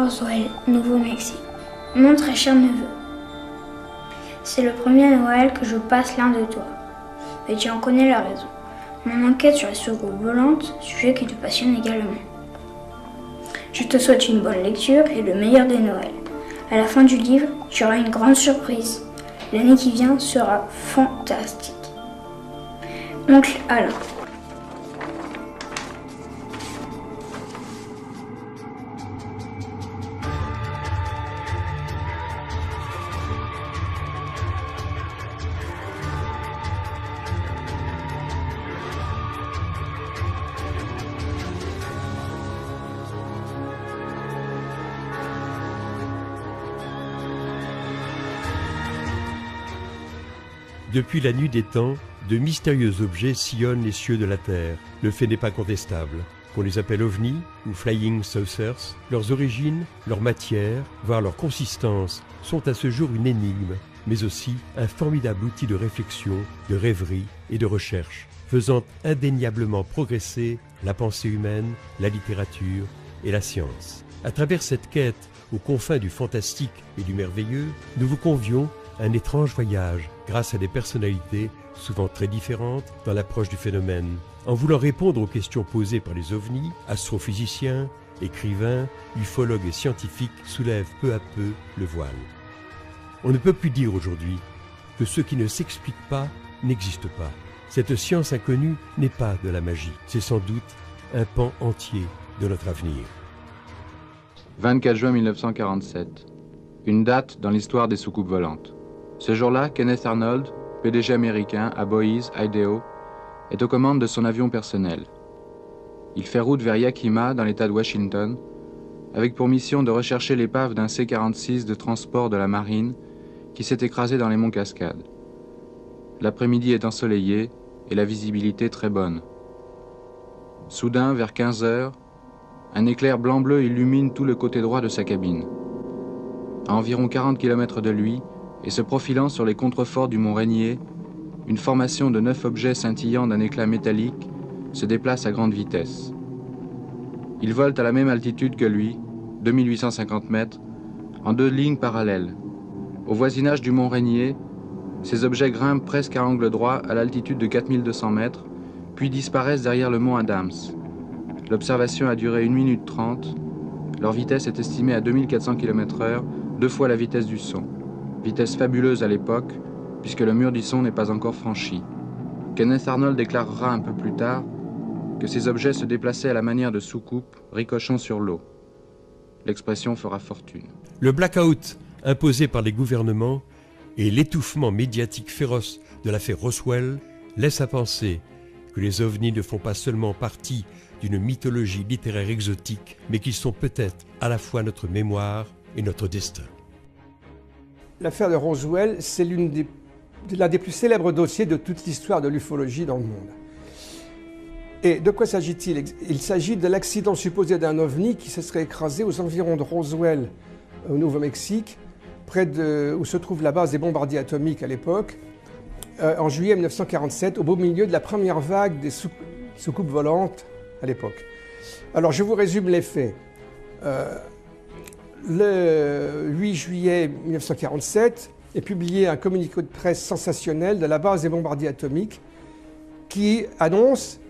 Roswell, Nouveau-Mexique. Mon très cher neveu, c'est le premier Noël que je passe loin de toi. Et tu en connais la raison. Mon enquête sur les soucoupes volantes, sujet qui te passionne également. Je te souhaite une bonne lecture et le meilleur des Noëls. À la fin du livre, tu auras une grande surprise. L'année qui vient sera fantastique. Oncle Alain. Depuis la nuit des temps, de mystérieux objets sillonnent les cieux de la Terre. Le fait n'est pas contestable. Qu'on les appelle ovnis ou flying saucers, leurs origines, leur matière, voire leur consistance, sont à ce jour une énigme, mais aussi un formidable outil de réflexion, de rêverie et de recherche, faisant indéniablement progresser la pensée humaine, la littérature et la science. À travers cette quête aux confins du fantastique et du merveilleux, nous vous convions à un étrange voyage grâce à des personnalités souvent très différentes dans l'approche du phénomène. En voulant répondre aux questions posées par les ovnis, astrophysiciens, écrivains, ufologues et scientifiques soulèvent peu à peu le voile. On ne peut plus dire aujourd'hui que ce qui ne s'explique pas n'existe pas. Cette science inconnue n'est pas de la magie, c'est sans doute un pan entier de notre avenir. 24 juin 1947, une date dans l'histoire des soucoupes volantes. Ce jour-là, Kenneth Arnold, PDG américain à Boise, Idaho, est aux commandes de son avion personnel. Il fait route vers Yakima, dans l'État de Washington, avec pour mission de rechercher l'épave d'un C-46 de transport de la marine qui s'est écrasé dans les monts Cascades. L'après-midi est ensoleillé et la visibilité très bonne. Soudain, vers 15 heures, un éclair blanc-bleu illumine tout le côté droit de sa cabine. À environ 40 km de lui, et se profilant sur les contreforts du mont Rainier, une formation de 9 objets scintillant d'un éclat métallique se déplace à grande vitesse. Ils volent à la même altitude que lui, 2850 mètres, en 2 lignes parallèles. Au voisinage du mont Rainier, ces objets grimpent presque à angle droit à l'altitude de 4200 mètres, puis disparaissent derrière le mont Adams. L'observation a duré 1 minute 30. Leur vitesse est estimée à 2400 km/h, 2 fois la vitesse du son. Vitesse fabuleuse à l'époque, puisque le mur du son n'est pas encore franchi. Kenneth Arnold déclarera un peu plus tard que ces objets se déplaçaient à la manière de soucoupes, ricochant sur l'eau. L'expression fera fortune. Le blackout imposé par les gouvernements et l'étouffement médiatique féroce de l'affaire Roswell laissent à penser que les ovnis ne font pas seulement partie d'une mythologie littéraire exotique, mais qu'ils sont peut-être à la fois notre mémoire et notre destin. L'affaire de Roswell, c'est l'un des plus célèbres dossiers de toute l'histoire de l'ufologie dans le monde. Et de quoi s'agit-il? Il s'agit de l'accident supposé d'un ovni qui se serait écrasé aux environs de Roswell, au Nouveau-Mexique, près où se trouve la base des bombardiers atomiques à l'époque, en juillet 1947, au beau milieu de la première vague des soucoupes volantes à l'époque. Alors je vous résume les faits. Le 8 juillet 1947 est publié un communiqué de presse sensationnel de la base des bombardiers atomiques qui annonce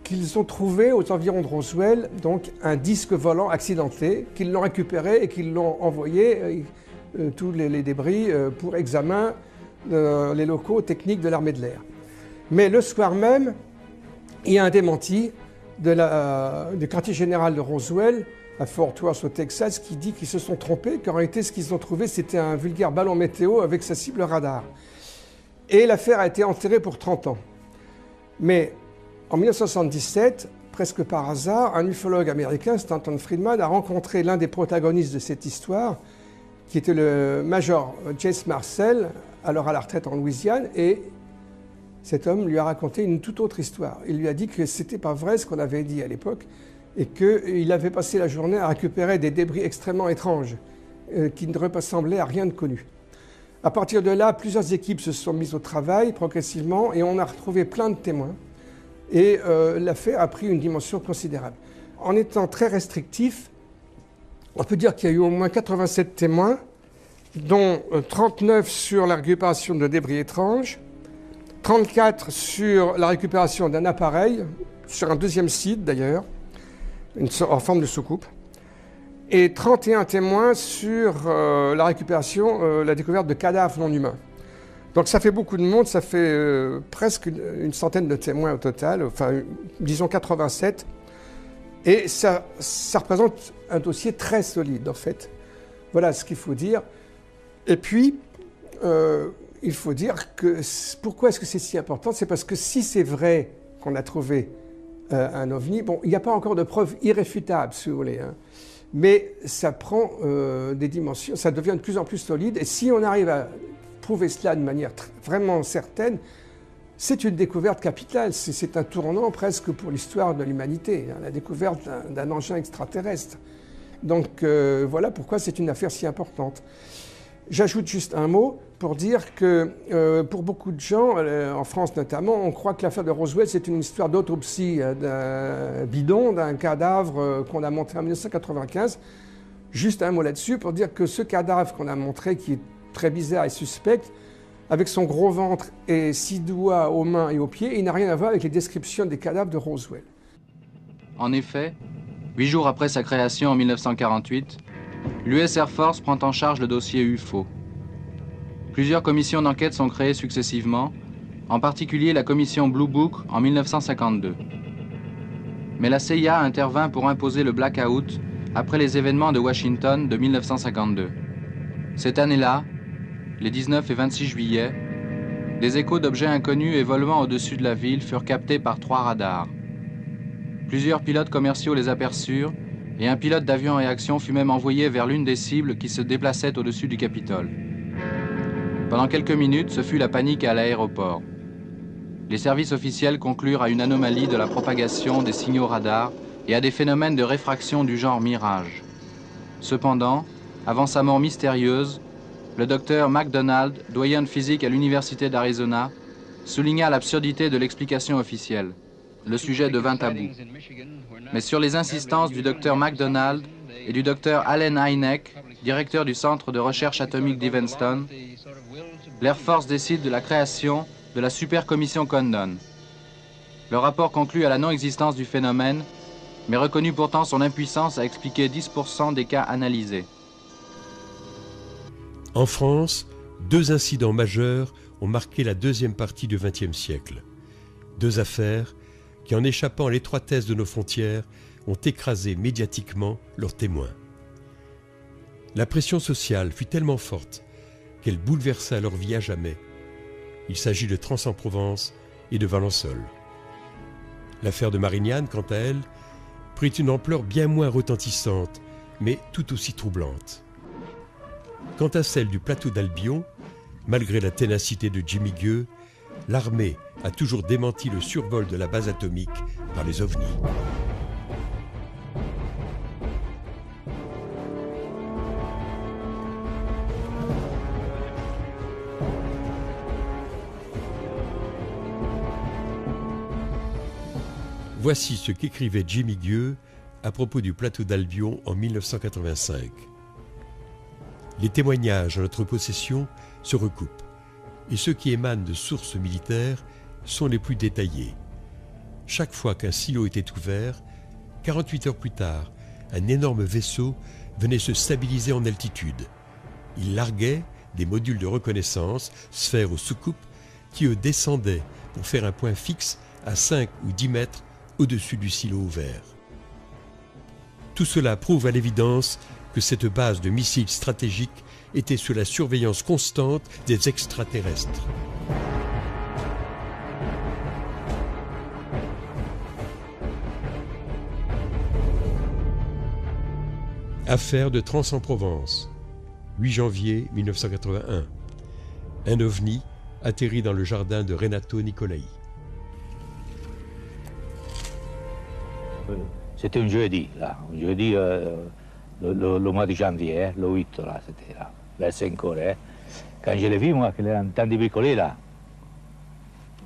qu'ils ont trouvé aux environs de Roswell donc un disque volant accidenté, qu'ils l'ont récupéré et qu'ils l'ont envoyé, tous les débris, pour examen les locaux techniques de l'armée de l'air. Mais le soir même, il y a un démenti du quartier général de Roswell à Fort Worth au Texas qui dit qu'ils se sont trompés, qu'en réalité ce qu'ils ont trouvé c'était un vulgaire ballon météo avec sa cible radar. Et l'affaire a été enterrée pour 30 ans. Mais en 1977, presque par hasard, un ufologue américain, Stanton Friedman, a rencontré l'un des protagonistes de cette histoire, qui était le major Chase Marcel, alors à la retraite en Louisiane, et cet homme lui a raconté une toute autre histoire. Il lui a dit que c'était pas vrai ce qu'on avait dit à l'époque, et qu'il avait passé la journée à récupérer des débris extrêmement étranges, qui ne ressemblaient à rien de connu. À partir de là, plusieurs équipes se sont mises au travail progressivement, et on a retrouvé plein de témoins, et l'affaire a pris une dimension considérable. En étant très restrictif, On peut dire qu'il y a eu au moins 87 témoins, dont 39 sur la récupération de débris étranges, 34 sur la récupération d'un appareil, sur un deuxième site d'ailleurs, en forme de soucoupe, et 31 témoins sur la récupération, la découverte de cadavres non humains. Donc ça fait beaucoup de monde, ça fait presque une centaine de témoins au total, enfin disons 87, et ça représente un dossier très solide en fait. Voilà ce qu'il faut dire. Et puis, il faut dire que pourquoi est-ce que c'est si important? C'est parce que si c'est vrai qu'on a trouvé un ovni, bon, il n'y a pas encore de preuves irréfutables, si vous voulez, hein, mais ça prend des dimensions, ça devient de plus en plus solide, et si on arrive à prouver cela de manière vraiment certaine, c'est une découverte capitale, c'est un tournant presque pour l'histoire de l'humanité, hein, la découverte d'un engin extraterrestre. Donc voilà pourquoi c'est une affaire si importante. J'ajoute juste un mot pour dire que pour beaucoup de gens, en France notamment, on croit que l'affaire de Roswell, c'est une histoire d'autopsie d'un bidon, d'un cadavre qu'on a montré en 1995. Juste un mot là-dessus pour dire que ce cadavre qu'on a montré, qui est très bizarre et suspect, avec son gros ventre et 6 doigts aux mains et aux pieds, il n'a rien à voir avec les descriptions des cadavres de Roswell. En effet, 8 jours après sa création en 1948, l'US Air Force prend en charge le dossier UFO. Plusieurs commissions d'enquête sont créées successivement, en particulier la commission Blue Book en 1952. Mais la CIA intervint pour imposer le blackout après les événements de Washington de 1952. Cette année-là, les 19 et 26 juillet, des échos d'objets inconnus et volements au-dessus de la ville furent captés par 3 radars. Plusieurs pilotes commerciaux les aperçurent et un pilote d'avion en réaction fut même envoyé vers l'une des cibles qui se déplaçait au-dessus du Capitole. Pendant quelques minutes, ce fut la panique à l'aéroport. Les services officiels conclurent à une anomalie de la propagation des signaux radars et à des phénomènes de réfraction du genre mirage. Cependant, avant sa mort mystérieuse, le docteur McDonald, doyen de physique à l'Université d'Arizona, souligna l'absurdité de l'explication officielle. Le sujet devint tabou. Mais sur les insistances du docteur McDonald et du docteur Allen Hynek, directeur du Centre de recherche atomique d'Evanston, l'Air Force décide de la création de la Super Commission Condon. Le rapport conclut à la non-existence du phénomène, mais reconnut pourtant son impuissance à expliquer 10% des cas analysés. En France, 2 incidents majeurs ont marqué la deuxième partie du XXe siècle. 2 affaires qui, en échappant à l'étroitesse de nos frontières, ont écrasé médiatiquement leurs témoins. La pression sociale fut tellement forte qu'elle bouleversa leur vie à jamais. Il s'agit de Trans-en-Provence et de Valençol. L'affaire de Marignane, quant à elle, prit une ampleur bien moins retentissante, mais tout aussi troublante. Quant à celle du plateau d'Albion, malgré la ténacité de Jimmy Gueux, l'armée a toujours démenti le survol de la base atomique par les ovnis. Voici ce qu'écrivait Jimmy Gueux à propos du plateau d'Albion en 1985. Les témoignages en notre possession se recoupent, et ceux qui émanent de sources militaires sont les plus détaillés. Chaque fois qu'un silo était ouvert, 48 heures plus tard, un énorme vaisseau venait se stabiliser en altitude. Il larguait des modules de reconnaissance, sphères ou soucoupes, qui eux descendaient pour faire un point fixe à 5 ou 10 mètres au-dessus du silo ouvert. Tout cela prouve à l'évidence que cette base de missiles stratégiques était sous la surveillance constante des extraterrestres. Affaire de Trans-en-Provence, 8 janvier 1981. Un ovni atterrit dans le jardin de Renato Nicolai. C'était un jeudi, là. Un jeudi, le mois de janvier, le 8, là, c'était là, vers 5 heures. Quand je l'ai vu, moi, qu'il est en train de bricoler, là,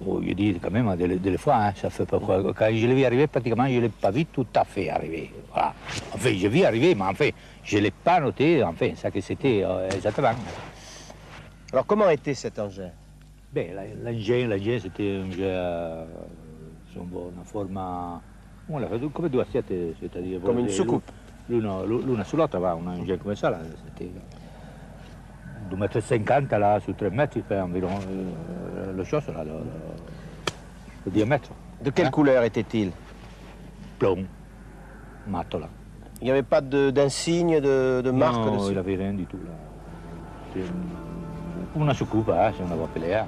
Oh, je dis quand même des fois, hein, ça fait pas quoi. Quand je l'ai vu arriver, pratiquement, je ne l'ai pas vu tout à fait arriver. Voilà. Enfin, j'ai vu arriver, mais enfin, je ne l'ai pas noté, enfin, ça que c'était exactement. Alors comment était cet engin? Ben, l'engin, c'était un engin, una forma, come due assiette, c'est-à-dire... Comme une soucoupe. L'una sull'altra va un engin come ça, là, c'était 2,50 m là, sur 3 mètres, il fait environ le chose, là, le diamètre. De quelle couleur était-il? Plomb, mat, là. Il n'y avait pas d'insigne, de marque Non, dessus? il n'avait rien du tout, là. C'était una soucoupe, hein, si on l'avait appelé, hein.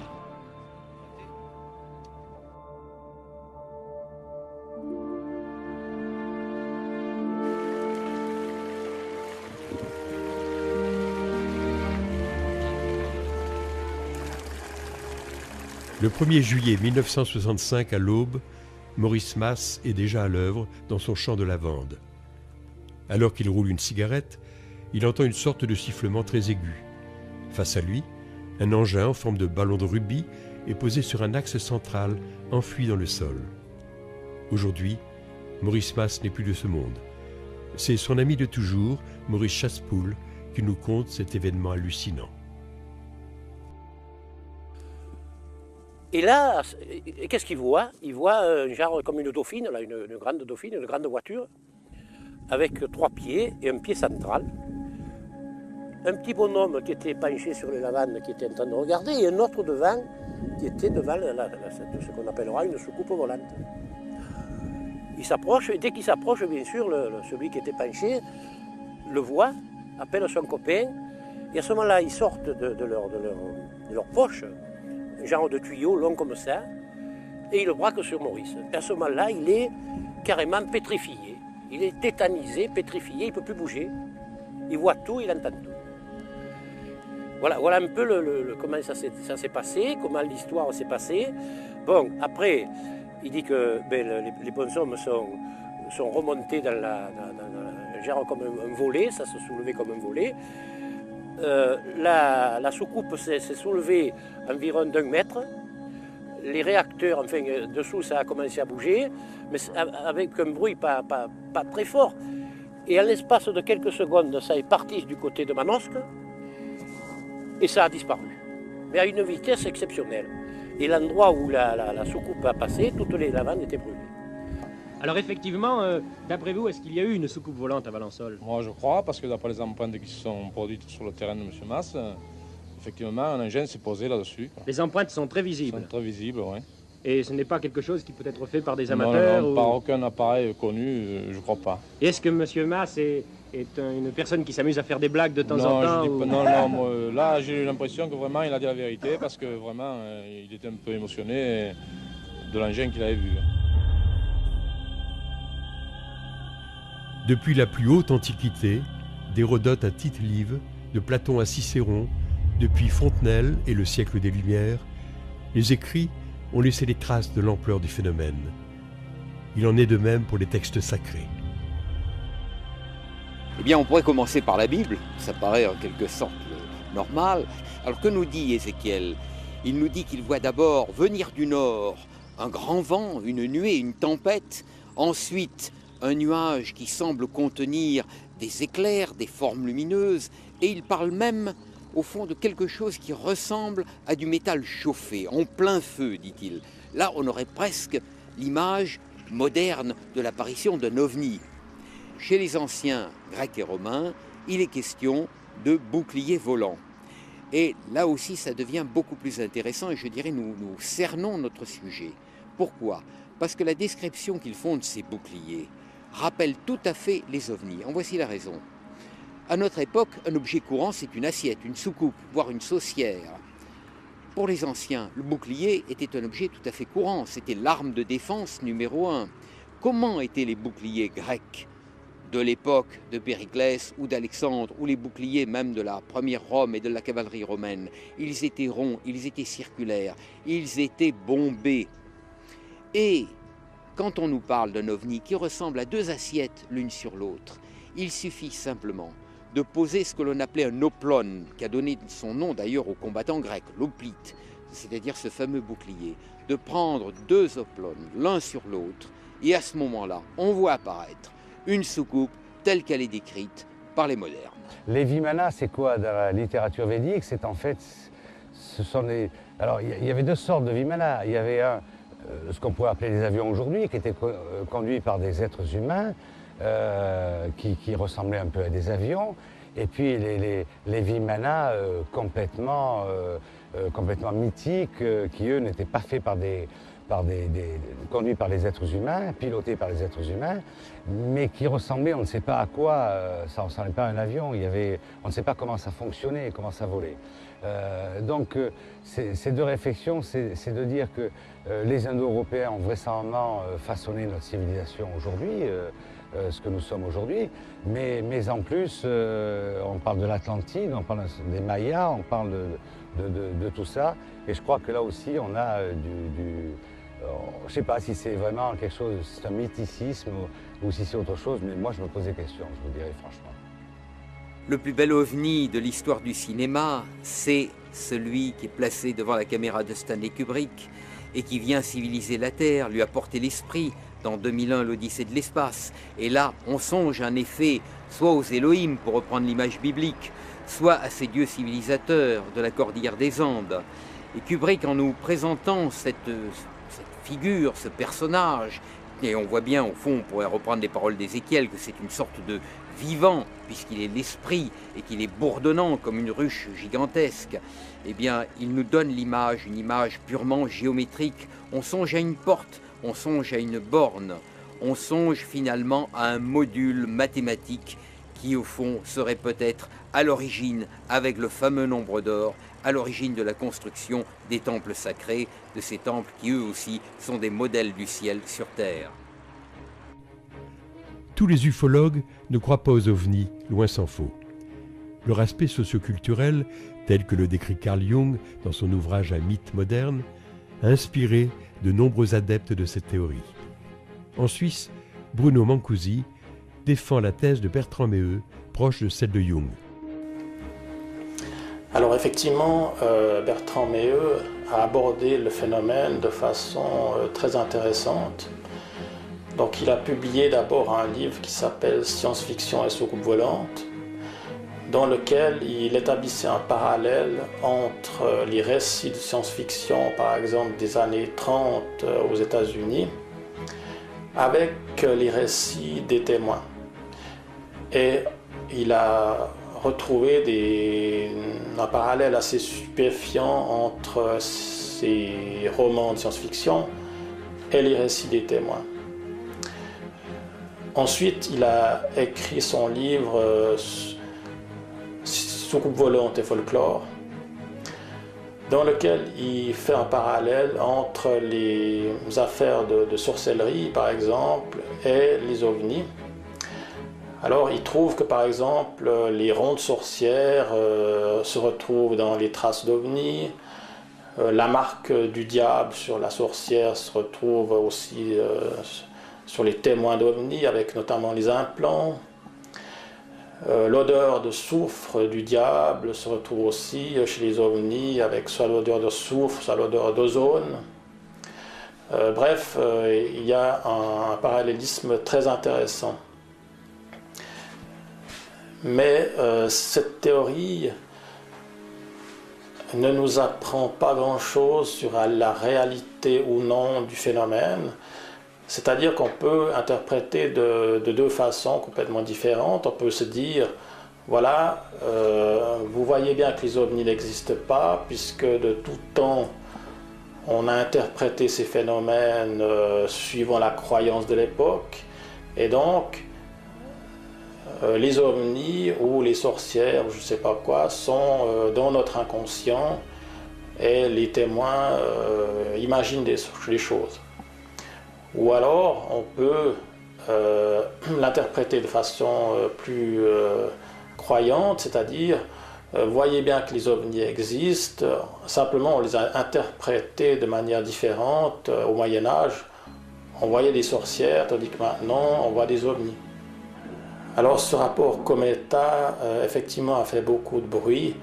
Le 1er juillet 1965, à l'aube, Maurice Mas est déjà à l'œuvre dans son champ de lavande. Alors qu'il roule une cigarette, il entend une sorte de sifflement très aigu. Face à lui, un engin en forme de ballon de rugby est posé sur un axe central enfoui dans le sol. Aujourd'hui, Maurice Mas n'est plus de ce monde. C'est son ami de toujours, Maurice Chassepoul, qui nous conte cet événement hallucinant. Et là, qu'est-ce qu'il voit? Il voit un genre comme une dauphine, là, une grande dauphine, une grande voiture, avec 3 pieds et un pied central. Un petit bonhomme qui était penché sur les lavandes, qui était en train de regarder, et un autre devant, qui était devant ce qu'on appellera une soucoupe volante. Il s'approche, et dès qu'il s'approche, bien sûr, celui qui était penché le voit, appelle son copain, et à ce moment-là, ils sortent de leur poche, un genre de tuyau long comme ça, et il le braque sur Maurice. Et à ce moment-là, il est carrément pétrifié. Il est tétanisé, pétrifié, il ne peut plus bouger. Il voit tout, il entend tout. Voilà un peu comment ça s'est passé, comment l'histoire s'est passée. Bon, après, il dit que les bonshommes sont remontés dans genre comme un volet, ça se soulevait comme un volet. La soucoupe s'est soulevée environ d'1 mètre. Les réacteurs, enfin, dessous, ça a commencé à bouger, mais avec un bruit pas très fort. Et en l'espace de quelques secondes, ça est parti du côté de Manosque et ça a disparu. Mais à une vitesse exceptionnelle. Et l'endroit où la soucoupe a passé, toutes les lavandes étaient brûlées. Alors effectivement, d'après vous, est-ce qu'il y a eu une soucoupe volante à Valençol? Moi je crois, parce que d'après les empreintes qui se sont produites sur le terrain de M. Mas, effectivement un engin s'est posé là-dessus. Les empreintes sont très visibles. Sont très visibles, oui. Et ce n'est pas quelque chose qui peut être fait par des amateurs? Non, par aucun appareil connu, je crois pas. Et est-ce que M. Mas est une personne qui s'amuse à faire des blagues de temps en temps? Non, moi, là j'ai eu l'impression que vraiment il a dit la vérité, parce que vraiment il était un peu émotionné de l'engin qu'il avait vu. Depuis la plus haute antiquité, d'Hérodote à Tite-Live, de Platon à Cicéron, depuis Fontenelle et le siècle des Lumières, les écrits ont laissé les traces de l'ampleur du phénomène. Il en est de même pour les textes sacrés. Eh bien, on pourrait commencer par la Bible, ça paraît en quelque sorte normal. Alors que nous dit Ézéchiel? Il nous dit qu'il voit d'abord venir du nord un grand vent, une nuée, une tempête, ensuite un nuage qui semble contenir des éclairs, des formes lumineuses, et il parle même, au fond, de quelque chose qui ressemble à du métal chauffé, en plein feu, dit-il. Là, on aurait presque l'image moderne de l'apparition d'un ovni. Chez les anciens grecs et romains, il est question de boucliers volants. Et là aussi, ça devient beaucoup plus intéressant, et je dirais, nous cernons notre sujet. Pourquoi? Parce que la description qu'ils font de ces boucliers rappelle tout à fait les ovnis. En voici la raison. À notre époque, un objet courant, c'est une assiette, une soucoupe, voire une saucière. Pour les anciens, le bouclier était un objet tout à fait courant. C'était l'arme de défense numéro 1. Comment étaient les boucliers grecs de l'époque de Périclès ou d'Alexandre, ou les boucliers même de la première Rome et de la cavalerie romaine? Ils étaient ronds, ils étaient circulaires, ils étaient bombés. Et quand on nous parle d'un ovni qui ressemble à 2 assiettes l'une sur l'autre, il suffit simplement de poser ce que l'on appelait un oplon, qui a donné son nom d'ailleurs aux combattants grecs, l'hoplite. c'est-à-dire ce fameux bouclier, de prendre deux oplones l'un sur l'autre, et à ce moment-là, on voit apparaître une soucoupe telle qu'elle est décrite par les modernes. Les vimana, c'est quoi dans la littérature védique? C'est en fait, ce sont des... Alors, il y avait deux sortes de vimana. Il y avait ce qu'on pourrait appeler les avions aujourd'hui, qui étaient conduits par des êtres humains, qui ressemblaient un peu à des avions. Et puis les vimana complètement mythiques, qui eux n'étaient pas faits conduits par les êtres humains, pilotés par les êtres humains, mais qui ressemblaient, on ne sait pas à quoi, ça ne ressemblait pas à un avion, on ne sait pas comment ça fonctionnait, comment ça volait. Donc ces deux réflexions, c'est de dire que les Indo-Européens ont vraisemblablement façonné notre civilisation aujourd'hui, ce que nous sommes aujourd'hui, mais en plus, on parle de l'Atlantide, on parle des Mayas, on parle de tout ça, et je crois que là aussi, on a je ne sais pas si c'est vraiment quelque chose, c'est un mythicisme ou si c'est autre chose, mais moi je me pose des questions, je vous dirais franchement. Le plus bel ovni de l'histoire du cinéma, c'est celui qui est placé devant la caméra de Stanley Kubrick et qui vient civiliser la Terre, lui apporter l'esprit dans 2001, l'Odyssée de l'espace. Et là, on songe en effet soit aux Elohim, pour reprendre l'image biblique, soit à ces dieux civilisateurs de la cordillère des Andes. Et Kubrick, en nous présentant cette figure, ce personnage, et on voit bien, au fond, on pourrait reprendre les paroles d'Ézéchiel, que c'est une sorte de vivant, puisqu'il est l'esprit et qu'il est bourdonnant comme une ruche gigantesque, eh bien, il nous donne l'image, une image purement géométrique. On songe à une porte, on songe à une borne, on songe finalement à un module mathématique qui, au fond, serait peut-être à l'origine, avec le fameux nombre d'or, à l'origine de la construction des temples sacrés, de ces temples qui eux aussi sont des modèles du ciel sur terre. Tous les ufologues ne croient pas aux ovnis, loin s'en faut. Leur aspect socioculturel, tel que le décrit Carl Jung dans son ouvrage Un mythe moderne, a inspiré de nombreux adeptes de cette théorie. En Suisse, Bruno Mancusi défend la thèse de Bertrand Meheut, proche de celle de Jung. Alors effectivement, Bertrand Meheut a abordé le phénomène de façon très intéressante. Donc il a publié d'abord un livre qui s'appelle « Science-fiction et soucoupe volante », dans lequel il établissait un parallèle entre les récits de science-fiction, par exemple des années 30 aux États-Unis, avec les récits des témoins. Et il a retrouvé un parallèle assez stupéfiant entre ces romans de science-fiction et les récits des témoins. Ensuite, il a écrit son livre Soucoupe volante et folklore, dans lequel il fait un parallèle entre les affaires de sorcellerie, par exemple, et les ovnis. Alors, il trouve que, par exemple, les rondes sorcières se retrouvent dans les traces d'ovnis, la marque du diable sur la sorcière se retrouve aussi sur les témoins d'ovnis, avec notamment les implants. L'odeur de soufre du diable se retrouve aussi chez les ovnis, avec soit l'odeur de soufre, soit l'odeur d'ozone. Bref, il y a un parallélisme très intéressant. Mais cette théorie ne nous apprend pas grand-chose sur la réalité ou non du phénomène. C'est-à-dire qu'on peut interpréter de deux façons complètement différentes. On peut se dire, voilà, vous voyez bien que les ovnis n'existent pas, puisque de tout temps, on a interprété ces phénomènes suivant la croyance de l'époque. Et donc, les ovnis ou les sorcières, je ne sais pas quoi, sont dans notre inconscient et les témoins imaginent les choses. Ou alors, on peut l'interpréter de façon plus croyante, c'est-à-dire, voyez bien que les ovnis existent, simplement on les a interprétés de manière différente. Au Moyen-Âge, on voyait des sorcières, tandis que maintenant, on voit des ovnis. Alors, ce rapport Cometa, effectivement, a fait beaucoup de bruit,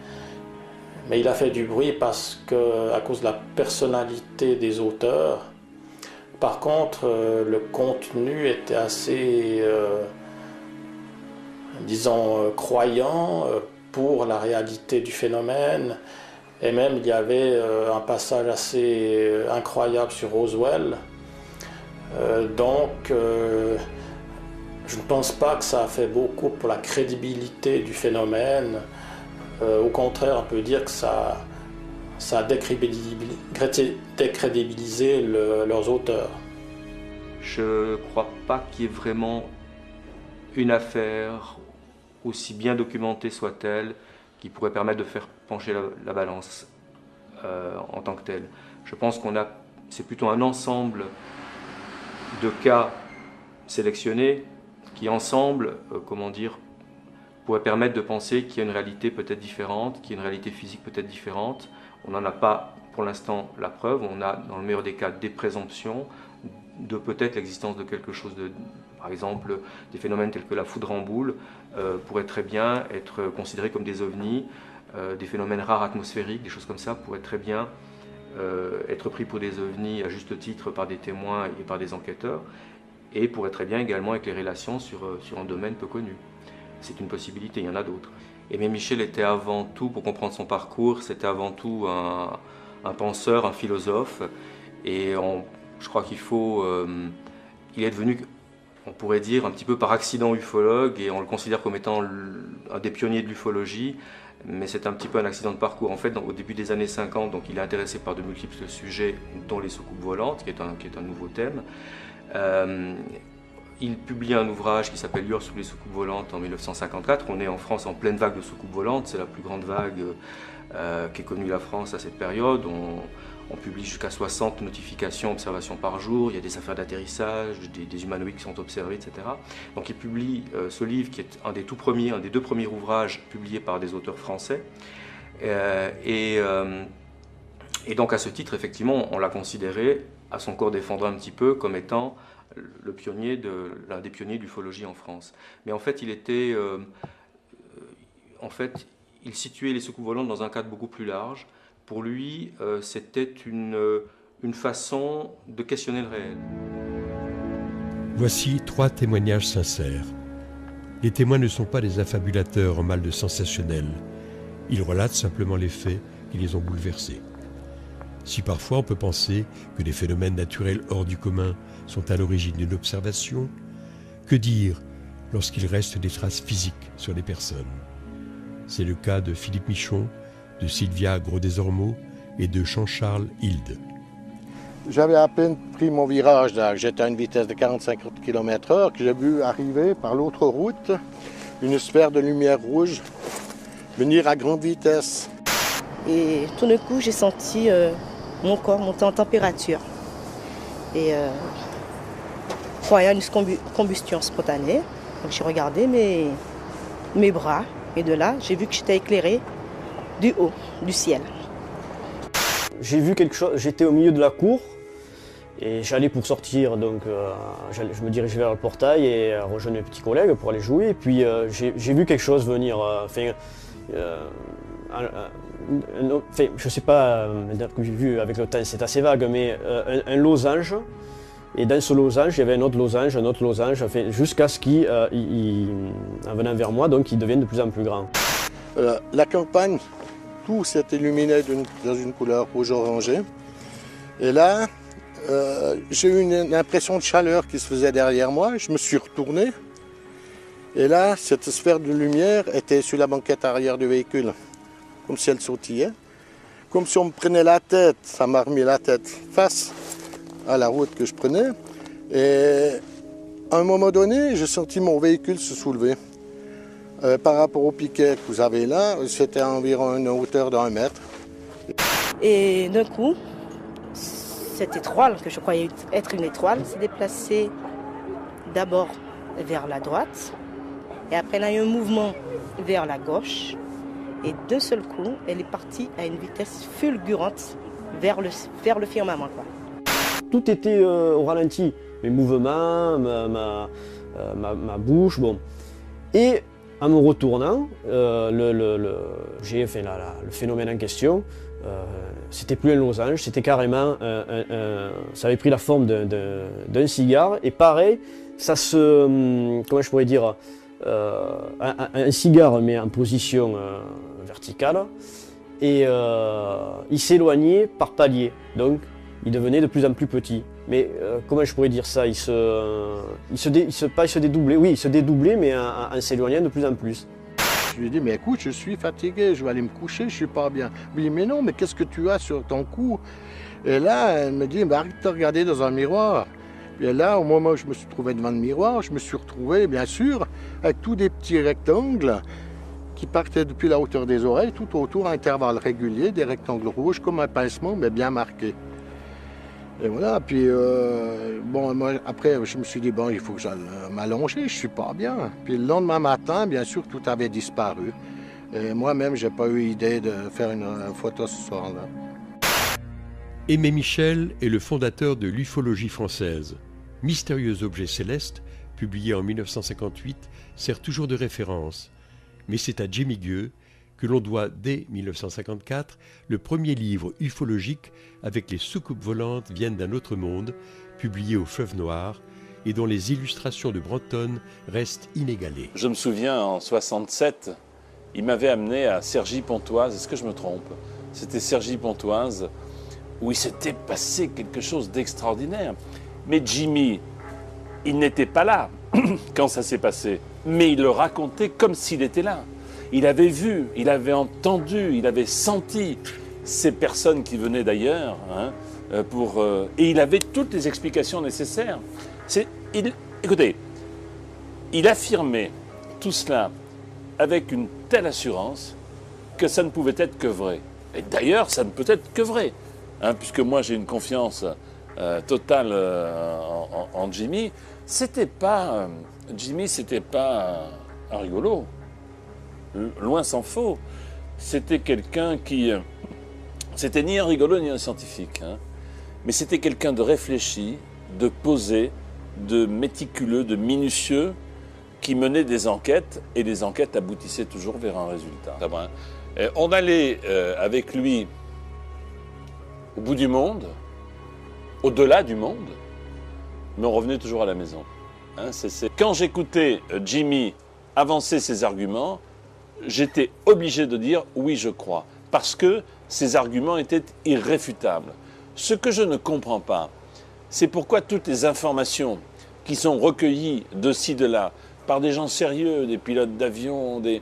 Mais il a fait du bruit parce que, à cause de la personnalité des auteurs. Par contre, le contenu était assez, disons, croyant pour la réalité du phénomène. Et même, il y avait un passage assez incroyable sur Roswell. Donc, je ne pense pas que ça a fait beaucoup pour la crédibilité du phénomène. Au contraire, on peut dire que ça a décrédibilisé leurs auteurs. Je ne crois pas qu'il y ait vraiment une affaire, aussi bien documentée soit-elle, qui pourrait permettre de faire pencher la balance en tant que telle. Je pense c'est plutôt un ensemble de cas sélectionnés qui, ensemble, pourraient permettre de penser qu'il y a une réalité peut-être différente, qu'il y a une réalité physique peut-être différente. On n'en a pas pour l'instant la preuve, on a dans le meilleur des cas des présomptions de peut-être l'existence de quelque chose de, par exemple, des phénomènes tels que la foudre en boule pourraient très bien être considérés comme des ovnis, des phénomènes rares atmosphériques, des choses comme ça pourraient très bien être pris pour des ovnis à juste titre par des témoins et par des enquêteurs, et pourraient très bien également éclairer la science sur un domaine peu connu. C'est une possibilité, il y en a d'autres. Aimé Michel était avant tout, pour comprendre son parcours, c'était avant tout un penseur, un philosophe, et je crois il est devenu, on pourrait dire, un petit peu par accident ufologue, et on le considère comme étant un des pionniers de l'ufologie, mais c'est un petit peu un accident de parcours. En fait, au début des années 50, donc, il est intéressé par de multiples sujets, dont les soucoupes volantes, qui est un nouveau thème. Il publie un ouvrage qui s'appelle Lueurs sous les soucoupes volantes en 1954. On est en France en pleine vague de soucoupes volantes, c'est la plus grande vague qu'ait connue la France à cette période. On publie jusqu'à 60 notifications, observations par jour, il y a des affaires d'atterrissage, des humanoïdes qui sont observés, etc. Donc il publie ce livre qui est un des deux premiers ouvrages publiés par des auteurs français. Et donc à ce titre, effectivement, on l'a considéré, à son corps défendant un petit peu, comme étant l'un des pionniers de l'ufologie en France. Mais en fait, il situait les soucoupes volantes dans un cadre beaucoup plus large. Pour lui, c'était une façon de questionner le réel. Voici 3 témoignages sincères. Les témoins ne sont pas des affabulateurs en mal de sensationnel. Ils relatent simplement les faits qui les ont bouleversés. Si parfois on peut penser que des phénomènes naturels hors du commun sont à l'origine d'une observation, que dire lorsqu'il reste des traces physiques sur les personnes? C'est le cas de Philippe Michon, de Sylvia Gros-Desormeaux et de Jean-Charles Hilde. J'avais à peine pris mon virage, j'étais à une vitesse de 45 km/h, que j'ai vu arriver par l'autre route une sphère de lumière rouge venir à grande vitesse. Et tout d'un coup, j'ai senti mon corps monter en température. Et croyant une combustion spontanée, donc j'ai regardé mes bras, et de là, j'ai vu que j'étais éclairée du haut, du ciel. J'ai vu quelque chose, j'étais au milieu de la cour, et j'allais pour sortir, donc je me dirigeais vers le portail et rejoindre mes petits collègues pour aller jouer. Et puis j'ai vu quelque chose venir, je ne sais pas, j'ai vu avec le temps, c'est assez vague, mais un losange. Et dans ce losange, il y avait un autre losange, jusqu'à ce qu'il, en venant vers moi, donc il devienne de plus en plus grand. La campagne, tout s'est illuminé dans une couleur rouge-orangé. Et là, j'ai eu une impression de chaleur qui se faisait derrière moi. Je me suis retourné. Et là, cette sphère de lumière était sur la banquette arrière du véhicule, comme si elle sautillait. Comme si on me prenait la tête, ça m'a remis la tête face à la route que je prenais. Et à un moment donné, j'ai senti mon véhicule se soulever. Par rapport au piquet que vous avez là, c'était environ une hauteur d'1 mètre. Et d'un coup, cette étoile, que je croyais être une étoile, s'est déplacée d'abord vers la droite, et après elle a eu un mouvement vers la gauche, et d'un seul coup, elle est partie à une vitesse fulgurante vers le firmament, quoi. Tout était au ralenti, mes mouvements, ma bouche, bon. Et En me retournant, j'ai fait le phénomène en question. C'était plus un losange, c'était carrément, ça avait pris la forme d'un cigare. Et pareil, ça se, comment je pourrais dire, un cigare mais en position verticale. Et il s'éloignait par paliers, donc il devenait de plus en plus petit. Mais comment je pourrais dire ça, il se dédoublait, oui, il se dédoublait, mais en s'éloignant de plus en plus. Je lui ai dit, mais écoute, je suis fatigué, je vais aller me coucher, je suis pas bien. Je lui ai dit, mais non, mais qu'est-ce que tu as sur ton cou? Et là, elle me dit, bah, arrête de te regarder dans un miroir. Et là, au moment où je me suis trouvé devant le miroir, je me suis retrouvé, bien sûr, avec tous des petits rectangles qui partaient depuis la hauteur des oreilles, tout autour à intervalles réguliers, des rectangles rouges, comme un pincement, mais bien marqués. Et voilà, puis bon, moi, après, je me suis dit, bon, il faut que j'aille m'allonger, je ne suis pas bien. Puis le lendemain matin, bien sûr, tout avait disparu. Et moi-même, je n'ai pas eu idée de faire une photo ce soir-là. Aimé Michel est le fondateur de l'ufologie française. Mystérieux objets célestes, publié en 1958, sert toujours de référence. Mais c'est à Jimmy Gueux que l'on doit, dès 1954, le premier livre ufologique avec les soucoupes volantes viennent d'un autre monde, publié au Fleuve Noir, et dont les illustrations de Brantôn restent inégalées. Je me souviens, en 67, il m'avait amené à Cergy-Pontoise, est-ce que je me trompe? C'était Cergy-Pontoise, où il s'était passé quelque chose d'extraordinaire. Mais Jimmy, il n'était pas là quand ça s'est passé, mais il le racontait comme s'il était là. Il avait vu, il avait entendu, il avait senti ces personnes qui venaient d'ailleurs, hein, et il avait toutes les explications nécessaires. Écoutez, il affirmait tout cela avec une telle assurance que ça ne pouvait être que vrai. Et d'ailleurs, ça ne peut être que vrai, hein, puisque moi j'ai une confiance totale en Jimmy. Jimmy, c'était pas un rigolo. Loin s'en faut. C'était quelqu'un qui... C'était ni un rigolo ni un scientifique. Hein. Mais c'était quelqu'un de réfléchi, de posé, de méticuleux, de minutieux, qui menait des enquêtes, et les enquêtes aboutissaient toujours vers un résultat. On allait avec lui au bout du monde, au-delà du monde, mais on revenait toujours à la maison. Hein, Quand j'écoutais Jimmy avancer ses arguments, j'étais obligé de dire « oui, je crois », parce que ces arguments étaient irréfutables. Ce que je ne comprends pas, c'est pourquoi toutes les informations qui sont recueillies de ci, de là, par des gens sérieux, des pilotes d'avion, des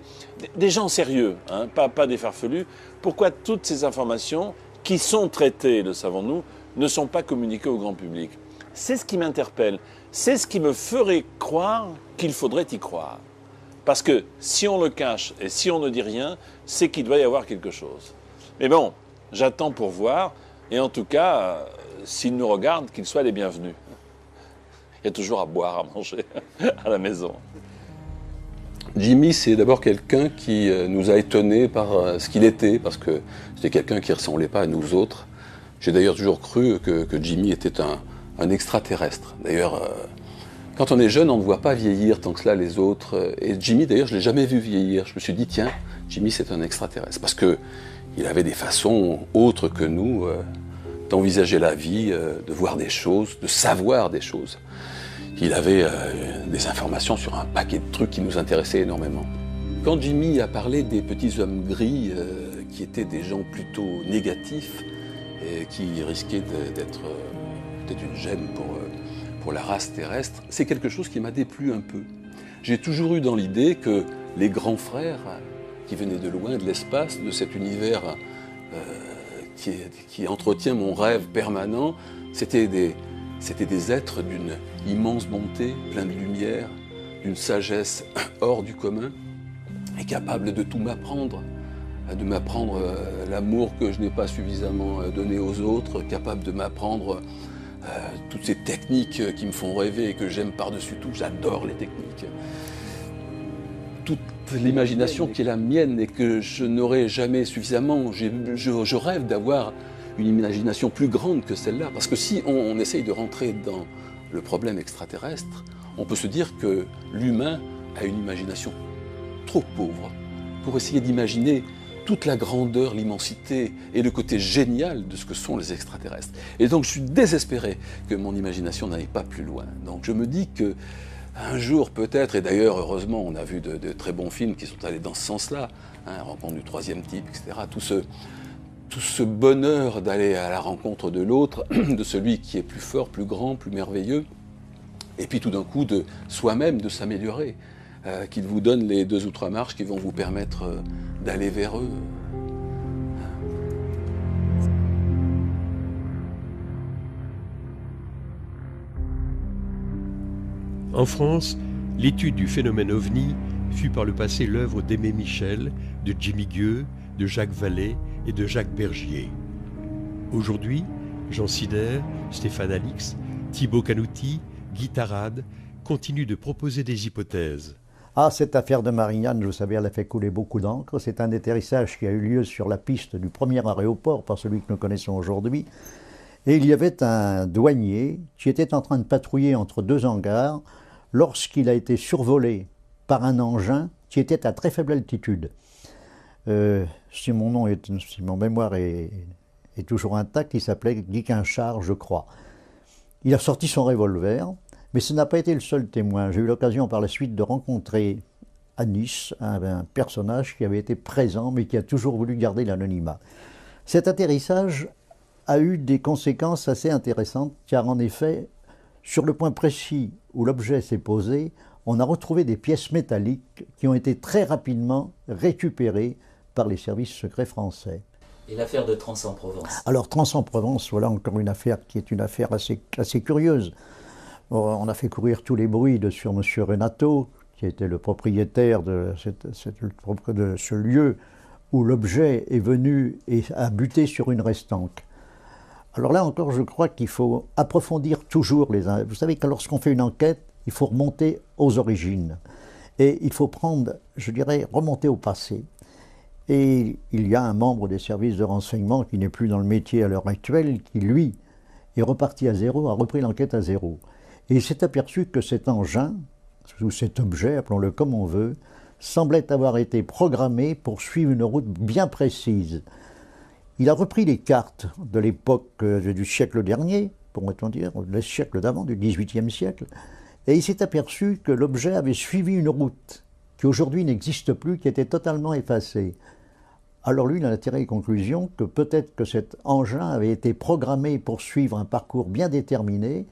gens sérieux, hein, pas des farfelus, pourquoi toutes ces informations qui sont traitées, le savons-nous, ne sont pas communiquées au grand public? C'est ce qui m'interpelle, c'est ce qui me ferait croire qu'il faudrait y croire. Parce que si on le cache et si on ne dit rien, c'est qu'il doit y avoir quelque chose. Mais bon, j'attends pour voir, et en tout cas, s'ils nous regardent, qu'ils soient les bienvenus. Il y a toujours à boire, à manger à la maison. Jimmy, c'est d'abord quelqu'un qui nous a étonnés par ce qu'il était, parce que c'était quelqu'un qui ne ressemblait pas à nous autres. J'ai d'ailleurs toujours cru que Jimmy était un extraterrestre. D'ailleurs, quand on est jeune, on ne voit pas vieillir tant que cela les autres. Et Jimmy, d'ailleurs, je ne l'ai jamais vu vieillir. Je me suis dit, tiens, Jimmy, c'est un extraterrestre. Parce qu'il avait des façons autres que nous d'envisager la vie, de voir des choses, de savoir des choses. Il avait des informations sur un paquet de trucs qui nous intéressaient énormément. Quand Jimmy a parlé des petits hommes gris, qui étaient des gens plutôt négatifs, et qui risquaient d'être peut-être une gêne pour la race terrestre, c'est quelque chose qui m'a déplu un peu. J'ai toujours eu dans l'idée que les grands frères, qui venaient de loin, de l'espace, de cet univers qui entretient mon rêve permanent, c'était des êtres d'une immense bonté, plein de lumière, d'une sagesse hors du commun, et capables de tout m'apprendre, de m'apprendre l'amour que je n'ai pas suffisamment donné aux autres, capables de m'apprendre toutes ces techniques qui me font rêver et que j'aime par-dessus tout. J'adore les techniques. Toute l'imagination qui est la mienne et que je n'aurai jamais suffisamment. Je rêve d'avoir une imagination plus grande que celle-là. Parce que si on essaye de rentrer dans le problème extraterrestre, on peut se dire que l'humain a une imagination trop pauvre pour essayer d'imaginer toute la grandeur, l'immensité et le côté génial de ce que sont les extraterrestres. Et donc je suis désespéré que mon imagination n'aille pas plus loin. Donc je me dis que un jour peut-être, et d'ailleurs heureusement on a vu de très bons films qui sont allés dans ce sens-là, hein, Rencontre du troisième type, etc. Tout ce bonheur d'aller à la rencontre de l'autre, de celui qui est plus fort, plus grand, plus merveilleux, et puis tout d'un coup de soi-même de s'améliorer, qu'il vous donne les 2 ou 3 marches qui vont vous permettre d'aller vers eux. En France, l'étude du phénomène OVNI fut par le passé l'œuvre d'Aimé Michel, de Jimmy Gueux, de Jacques Vallée et de Jacques Bergier. Aujourd'hui, Jean Sider, Stéphane Alix, Thibaut Canouty, Guy Tarade continuent de proposer des hypothèses. Ah, cette affaire de Marignane, vous savez, elle a fait couler beaucoup d'encre. C'est un atterrissage qui a eu lieu sur la piste du premier aéroport, pas celui que nous connaissons aujourd'hui. Et il y avait un douanier qui était en train de patrouiller entre 2 hangars lorsqu'il a été survolé par un engin qui était à très faible altitude. Si mon mémoire est toujours intact, il s'appelait Guy Quinchard, je crois. Il a sorti son revolver, mais ce n'a pas été le seul témoin. J'ai eu l'occasion par la suite de rencontrer à Nice un personnage qui avait été présent, mais qui a toujours voulu garder l'anonymat. Cet atterrissage a eu des conséquences assez intéressantes, car en effet, sur le point précis où l'objet s'est posé, on a retrouvé des pièces métalliques qui ont été très rapidement récupérées par les services secrets français. Et l'affaire de Trans-en-Provence? Alors Trans-en-Provence, voilà encore une affaire qui est une affaire assez curieuse. On a fait courir tous les bruits sur M. Renato, qui était le propriétaire de ce lieu où l'objet est venu et a buté sur une restanque. Alors là encore, je crois qu'il faut approfondir toujours Vous savez que lorsqu'on fait une enquête, il faut remonter aux origines. Et il faut remonter au passé. Et il y a un membre des services de renseignement qui n'est plus dans le métier à l'heure actuelle, qui lui est reparti à zéro, a repris l'enquête à zéro. Et il s'est aperçu que cet engin, ou cet objet, appelons-le comme on veut, semblait avoir été programmé pour suivre une route bien précise. Il a repris les cartes de l'époque du siècle dernier, pourrait-on dire, le siècle d'avant, du XVIIIe siècle, et il s'est aperçu que l'objet avait suivi une route qui aujourd'hui n'existe plus, qui était totalement effacée. Alors lui, il en a tiré les conclusions que peut-être que cet engin avait été programmé pour suivre un parcours bien déterminé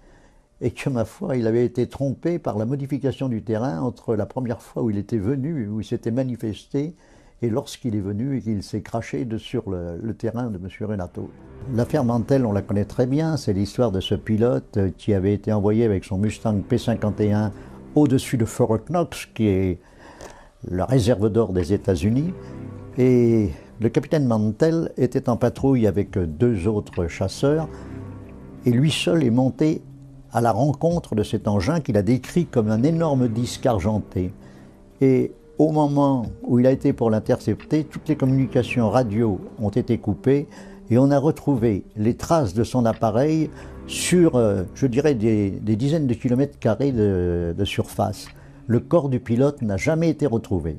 et que, ma foi, il avait été trompé par la modification du terrain entre la première fois où il était venu, où il s'était manifesté, et lorsqu'il est venu et qu'il s'est craché sur le terrain de M. Renato. L'affaire Mantel, on la connaît très bien, c'est l'histoire de ce pilote qui avait été envoyé avec son Mustang P51 au-dessus de Fort Knox, qui est la réserve d'or des États-Unis, et le capitaine Mantel était en patrouille avec 2 autres chasseurs, et lui seul est monté à la rencontre de cet engin qu'il a décrit comme un énorme disque argenté. Et au moment où il a été pour l'intercepter, toutes les communications radio ont été coupées et on a retrouvé les traces de son appareil sur, je dirais, des dizaines de kilomètres carrés de surface. Le corps du pilote n'a jamais été retrouvé.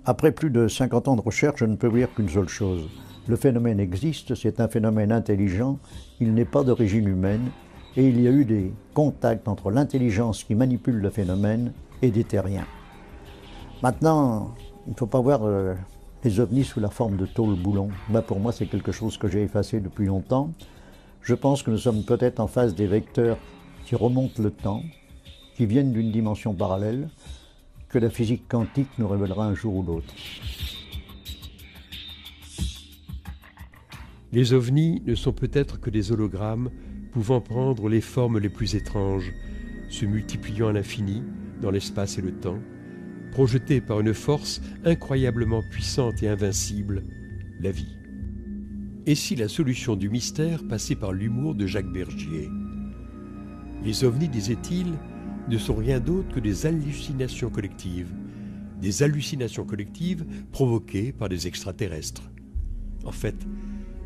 Après plus de 50 ans de recherche, je ne peux vous dire qu'une seule chose. Le phénomène existe, c'est un phénomène intelligent, il n'est pas d'origine humaine, et il y a eu des contacts entre l'intelligence qui manipule le phénomène et des terriens. Maintenant, il ne faut pas voir les ovnis sous la forme de tôle boulon. Là, pour moi, c'est quelque chose que j'ai effacé depuis longtemps. Je pense que nous sommes peut-être en face des vecteurs qui remontent le temps, qui viennent d'une dimension parallèle, que la physique quantique nous révélera un jour ou l'autre. Les ovnis ne sont peut-être que des hologrammes pouvant prendre les formes les plus étranges, se multipliant à l'infini dans l'espace et le temps, projetés par une force incroyablement puissante et invincible, la vie. Et si la solution du mystère passait par l'humour de Jacques Bergier? Les ovnis, disait-il, ne sont rien d'autre que des hallucinations collectives provoquées par des extraterrestres. En fait,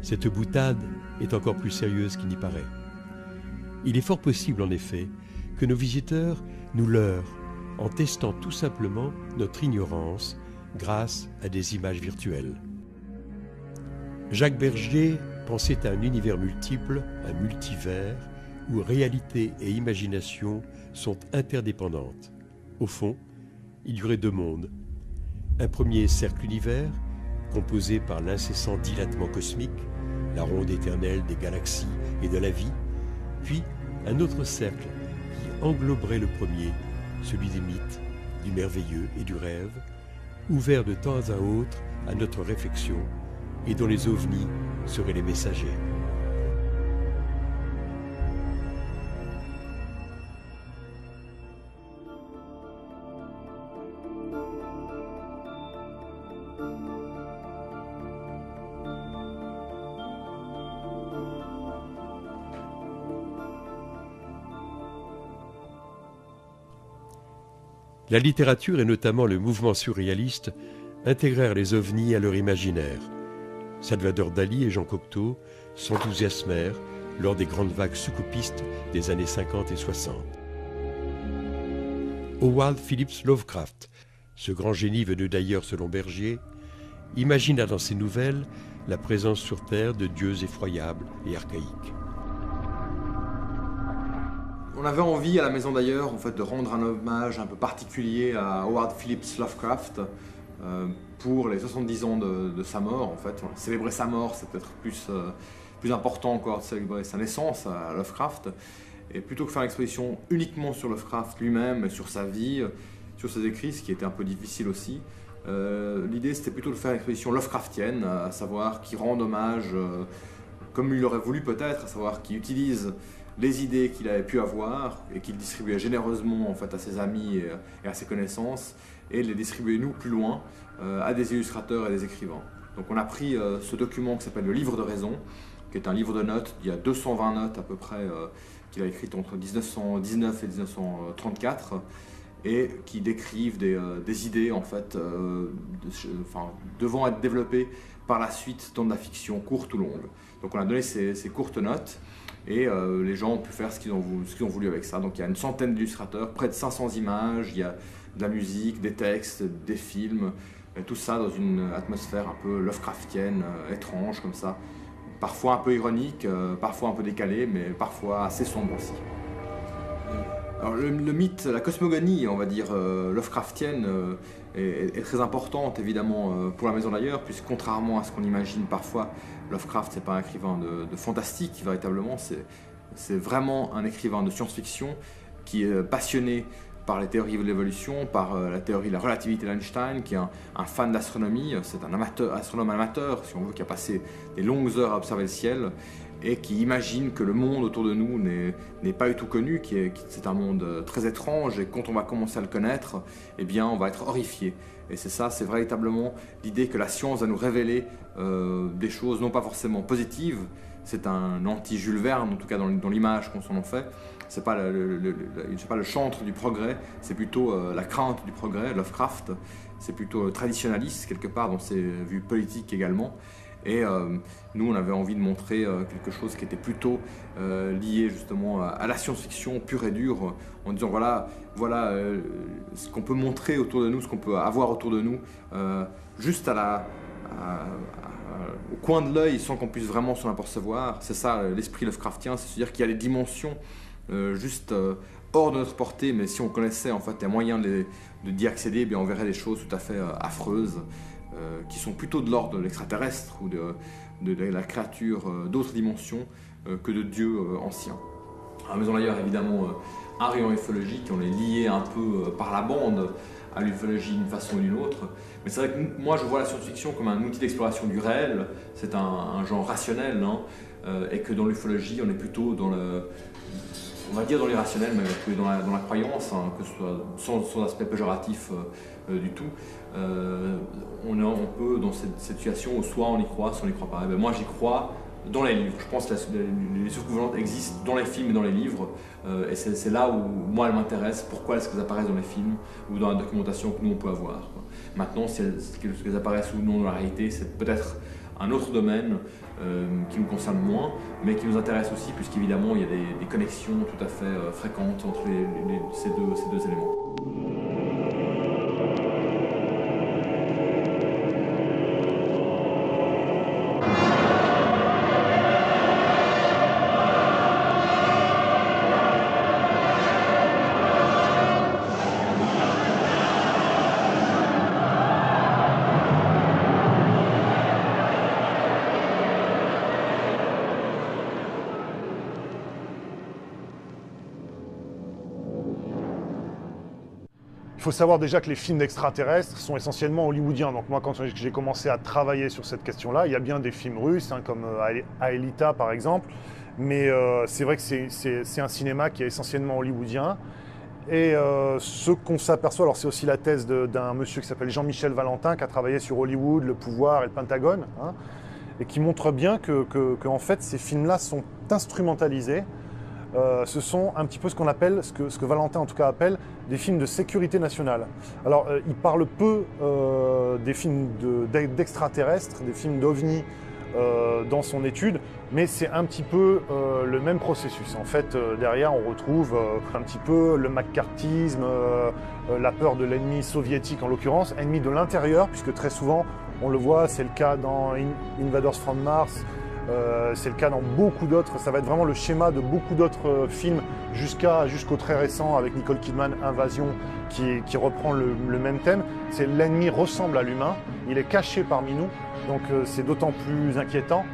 cette boutade est encore plus sérieuse qu'il n'y paraît. Il est fort possible, en effet, que nos visiteurs nous leurrent en testant tout simplement notre ignorance grâce à des images virtuelles. Jacques Bergier pensait à un univers multiple, un multivers, où réalité et imagination sont interdépendantes. Au fond, il y aurait deux mondes. Un premier cercle-univers, composé par l'incessant dilatement cosmique, la ronde éternelle des galaxies et de la vie, puis un autre cercle qui engloberait le premier, celui des mythes, du merveilleux et du rêve, ouvert de temps à autre à notre réflexion et dont les ovnis seraient les messagers. La littérature et notamment le mouvement surréaliste intégrèrent les ovnis à leur imaginaire. Salvador Dali et Jean Cocteau s'enthousiasmèrent lors des grandes vagues soucoupistes des années 50 et 60. Howard Phillips Lovecraft, ce grand génie venu d'ailleurs selon Bergier, imagina dans ses nouvelles la présence sur Terre de dieux effroyables et archaïques. On avait envie à la Maison d'Ailleurs en fait, de rendre un hommage un peu particulier à Howard Phillips Lovecraft pour les 70 ans de sa mort. En fait. Célébrer sa mort, c'est peut-être plus important encore de célébrer sa naissance à Lovecraft. Et plutôt que faire une exposition uniquement sur Lovecraft lui-même, sur sa vie, sur ses écrits, ce qui était un peu difficile aussi, l'idée c'était plutôt de faire une exposition Lovecraftienne, à savoir qui rend hommage, comme il aurait voulu peut-être, à savoir qui utilise les idées qu'il avait pu avoir et qu'il distribuait généreusement en fait, à ses amis et à ses connaissances, et les distribuer nous plus loin à des illustrateurs et des écrivains. Donc on a pris ce document qui s'appelle le Livre de Raison, qui est un livre de notes, il y a 220 notes à peu près qu'il a écrites entre 1919 et 1934 et qui décrivent des idées en fait, devant être développées par la suite dans de la fiction courte ou longue. Donc on a donné ces courtes notes et les gens ont pu faire ce qu'ils ont voulu avec ça. Donc il y a une centaine d'illustrateurs, près de 500 images, il y a de la musique, des textes, des films, tout ça dans une atmosphère un peu Lovecraftienne, étrange comme ça. Parfois un peu ironique, parfois un peu décalé, mais parfois assez sombre aussi. Alors, le mythe, la cosmogonie, on va dire, Lovecraftienne, est très importante évidemment pour la Maison d'Ailleurs, puisque contrairement à ce qu'on imagine parfois, Lovecraft c'est pas un écrivain de fantastique véritablement, c'est vraiment un écrivain de science-fiction qui est passionné par les théories de l'évolution, par la théorie de la relativité d'Einstein, qui est un fan d'astronomie, c'est un astronome amateur, si on veut, qui a passé des longues heures à observer le ciel, et qui imagine que le monde autour de nous n'est pas du tout connu, c'est un monde très étrange, et quand on va commencer à le connaître, eh bien on va être horrifié. Et c'est ça, c'est véritablement l'idée que la science va nous révéler des choses non pas forcément positives. C'est un anti-Jules Verne, en tout cas dans l'image qu'on s'en en fait. C'est pas le chantre du progrès, c'est plutôt la crainte du progrès, Lovecraft. C'est plutôt traditionnaliste quelque part dans ses vues politiques également. Et nous, on avait envie de montrer quelque chose qui était plutôt lié justement à la science-fiction pure et dure, en disant voilà ce qu'on peut montrer autour de nous, ce qu'on peut avoir autour de nous, juste au coin de l'œil, sans qu'on puisse vraiment s'en apercevoir. C'est ça l'esprit Lovecraftien, c'est-à-dire qu'il y a des dimensions juste hors de notre portée, mais si on connaissait en fait les moyens d'y accéder, eh bien, on verrait des choses tout à fait affreuses. Qui sont plutôt de l'ordre de l'extraterrestre ou de la créature d'autres dimensions que de dieux anciens. À la Maison d'Ailleurs, évidemment, un rayon ufologique, on est lié un peu par la bande à l'ufologie d'une façon ou d'une autre. Mais c'est vrai que moi, je vois la science-fiction comme un outil d'exploration du réel, c'est un genre rationnel, hein, et que dans l'ufologie, on est plutôt dans on va dire dans l'irrationnel, mais dans la croyance, hein, que ce soit sans aspect péjoratif du tout. On peut dans cette situation où soit on y croit, soit on n'y croit pas. Ben moi j'y crois dans les livres. Je pense que les soucoupes volantes existent dans les films et dans les livres. Et c'est là où moi elles m'intéressent. Pourquoi est-ce qu'elles apparaissent dans les films ou dans la documentation que nous on peut avoir, quoi. Maintenant, si elles apparaissent ou non dans la réalité, c'est peut-être un autre domaine qui nous concerne moins, mais qui nous intéresse aussi, puisqu'évidemment il y a des connexions tout à fait fréquentes entre ces deux éléments. faut savoir déjà que les films d'extraterrestres sont essentiellement hollywoodiens. Donc moi, quand j'ai commencé à travailler sur cette question-là, il y a bien des films russes, hein, comme Aelita par exemple, mais c'est vrai que c'est un cinéma qui est essentiellement hollywoodien. Et ce qu'on s'aperçoit, alors c'est aussi la thèse d'un monsieur qui s'appelle Jean-Michel Valentin, qui a travaillé sur Hollywood, le pouvoir et le Pentagone, hein, et qui montre bien que en fait, ces films-là sont instrumentalisés. Ce sont un petit peu ce qu'on appelle, ce que Valentin en tout cas appelle, des films de sécurité nationale. Alors, il parle peu des films d'extraterrestres, des films d'OVNI dans son étude, mais c'est un petit peu le même processus. En fait, derrière, on retrouve un petit peu le macartisme, la peur de l'ennemi soviétique en l'occurrence, ennemi de l'intérieur, puisque très souvent, on le voit, c'est le cas dans Invaders from Mars, c'est le cas dans beaucoup d'autres, ça va être vraiment le schéma de beaucoup d'autres films jusqu'au très récent avec Nicole Kidman, Invasion, qui reprend le même thème. C'est l'ennemi ressemble à l'humain, il est caché parmi nous, donc c'est d'autant plus inquiétant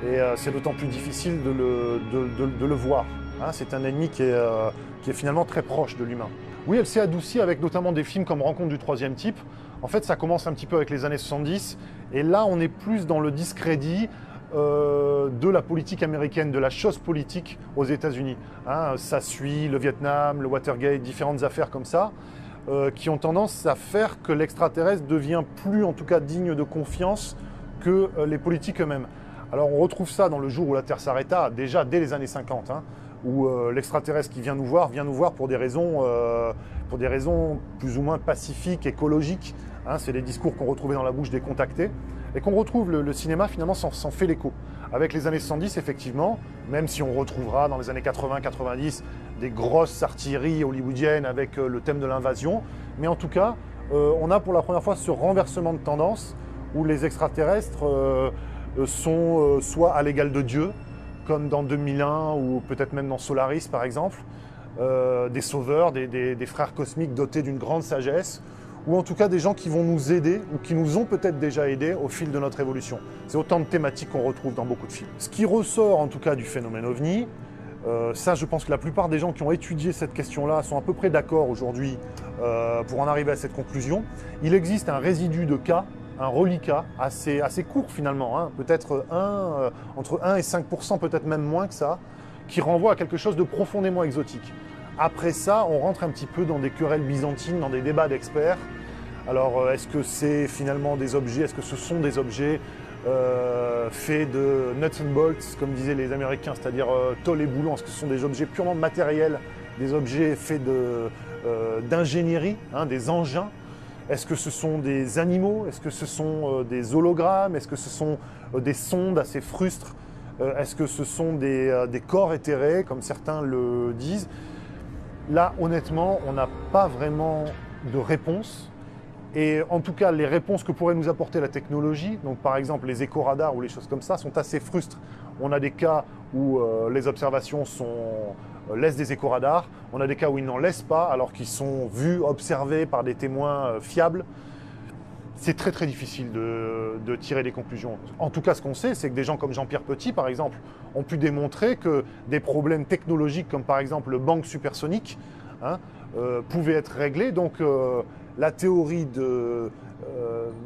et c'est d'autant plus difficile de le voir. Hein, c'est un ennemi qui est finalement très proche de l'humain. Oui, elle s'est adoucie avec notamment des films comme Rencontre du troisième type. En fait, ça commence un petit peu avec les années 70 et là, on est plus dans le discrédit de la politique américaine, de la chose politique aux États-Unis. Hein, ça suit le Vietnam, le Watergate, différentes affaires comme ça, qui ont tendance à faire que l'extraterrestre devient plus, en tout cas, digne de confiance que les politiques eux-mêmes. Alors on retrouve ça dans Le jour où la Terre s'arrêta, déjà dès les années 50, hein, où l'extraterrestre qui vient nous voir pour des raisons plus ou moins pacifiques, écologiques. Hein, c'est les discours qu'on retrouvait dans la bouche des contactés. Et qu'on retrouve le cinéma finalement s'en fait l'écho. Avec les années 70, effectivement, même si on retrouvera dans les années 80-90 des grosses artilleries hollywoodiennes avec le thème de l'invasion, mais en tout cas, on a pour la première fois ce renversement de tendance où les extraterrestres sont soit à l'égal de Dieu, comme dans 2001 ou peut-être même dans Solaris par exemple, des sauveurs, des frères cosmiques dotés d'une grande sagesse, ou en tout cas des gens qui vont nous aider, ou qui nous ont peut-être déjà aidés au fil de notre évolution. C'est autant de thématiques qu'on retrouve dans beaucoup de films. Ce qui ressort en tout cas du phénomène OVNI, ça je pense que la plupart des gens qui ont étudié cette question-là sont à peu près d'accord aujourd'hui pour en arriver à cette conclusion. Il existe un résidu de cas, un reliquat assez court finalement, hein, peut-être entre 1 et 5%, peut-être même moins que ça, qui renvoie à quelque chose de profondément exotique. Après ça, on rentre un petit peu dans des querelles byzantines, dans des débats d'experts. Alors, est-ce que c'est finalement des objets, est-ce que ce sont des objets faits de nuts and bolts, comme disaient les Américains, c'est-à-dire tôle et boulons, est-ce que ce sont des objets purement matériels, des objets faits d'ingénierie, hein, des engins? Est-ce que ce sont des animaux? Est-ce que ce sont des hologrammes? Est-ce que ce sont des sondes assez frustres? Est-ce que ce sont des corps éthérés, comme certains le disent? Là, honnêtement, on n'a pas vraiment de réponse. Et en tout cas, les réponses que pourrait nous apporter la technologie, donc par exemple les éco-radars ou les choses comme ça, sont assez frustres. On a des cas où les observations laissent des éco-radars, on a des cas où ils n'en laissent pas, alors qu'ils sont vus, observés par des témoins fiables. C'est très très difficile de tirer des conclusions. En tout cas, ce qu'on sait, c'est que des gens comme Jean-Pierre Petit, par exemple, ont pu démontrer que des problèmes technologiques, comme par exemple le bang supersonique, hein, pouvaient être réglés. Donc la théorie de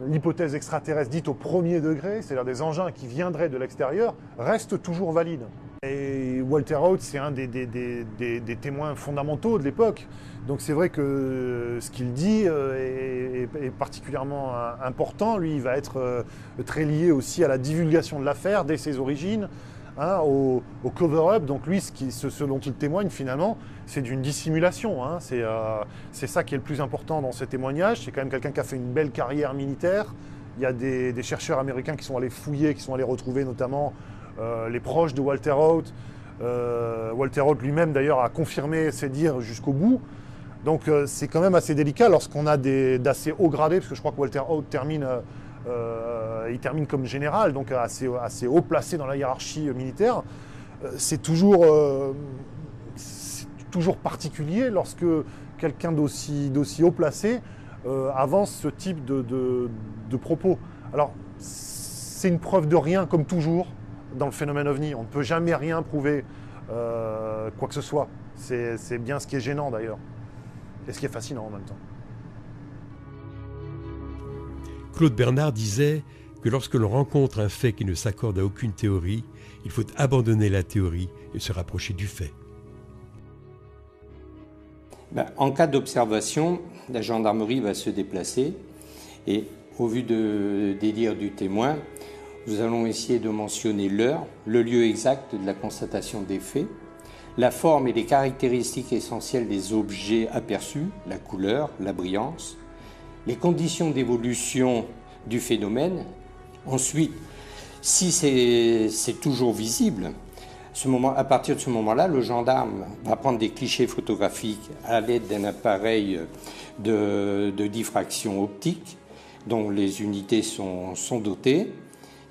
l'hypothèse extraterrestre dite au premier degré, c'est-à-dire des engins qui viendraient de l'extérieur, reste toujours valide. Et Walter Haut, c'est un des témoins fondamentaux de l'époque. Donc c'est vrai que ce qu'il dit est particulièrement important. Lui, il va être très lié aussi à la divulgation de l'affaire dès ses origines, hein, au cover-up. Donc lui, ce dont il témoigne finalement, c'est d'une dissimulation. Hein. C'est ça qui est le plus important dans ces témoignages. C'est quand même quelqu'un qui a fait une belle carrière militaire. Il y a des chercheurs américains qui sont allés fouiller, qui sont allés retrouver notamment les proches de Walter Haut. Walter Haut lui-même d'ailleurs a confirmé ses dires jusqu'au bout. Donc c'est quand même assez délicat lorsqu'on a d'assez hauts gradés, parce que je crois que Walter Haut termine comme général, donc assez haut placé dans la hiérarchie militaire. C'est toujours particulier lorsque quelqu'un d'aussi haut placé avance ce type de propos. Alors c'est une preuve de rien, comme toujours dans le phénomène OVNI. On ne peut jamais rien prouver, quoi que ce soit. C'est bien ce qui est gênant d'ailleurs, et ce qui est fascinant en même temps. Claude Bernard disait que lorsque l'on rencontre un fait qui ne s'accorde à aucune théorie, il faut abandonner la théorie et se rapprocher du fait. En cas d'observation, la gendarmerie va se déplacer et au vu des dires du témoin, nous allons essayer de mentionner l'heure, le lieu exact de la constatation des faits, la forme et les caractéristiques essentielles des objets aperçus, la couleur, la brillance, les conditions d'évolution du phénomène. Ensuite, si c'est toujours visible, à partir de ce moment-là, le gendarme va prendre des clichés photographiques à l'aide d'un appareil de diffraction optique dont les unités sont dotées.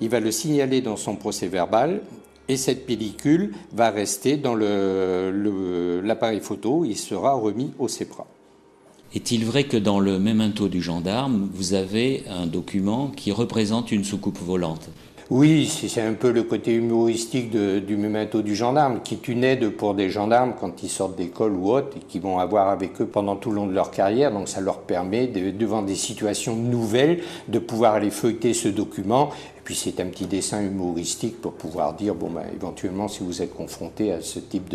Il va le signaler dans son procès-verbal et cette pellicule va rester dans l'appareil photo. Il sera remis au CEPRA. Est-il vrai que dans le memento du gendarme, vous avez un document qui représente une soucoupe volante ? Oui, c'est un peu le côté humoristique du memento du gendarme, qui est une aide pour des gendarmes quand ils sortent d'école ou autre, et qui vont avoir avec eux pendant tout le long de leur carrière. Donc ça leur permet, devant des situations nouvelles, de pouvoir aller feuilleter ce document. Et puis c'est un petit dessin humoristique pour pouvoir dire, éventuellement, si vous êtes confronté à ce type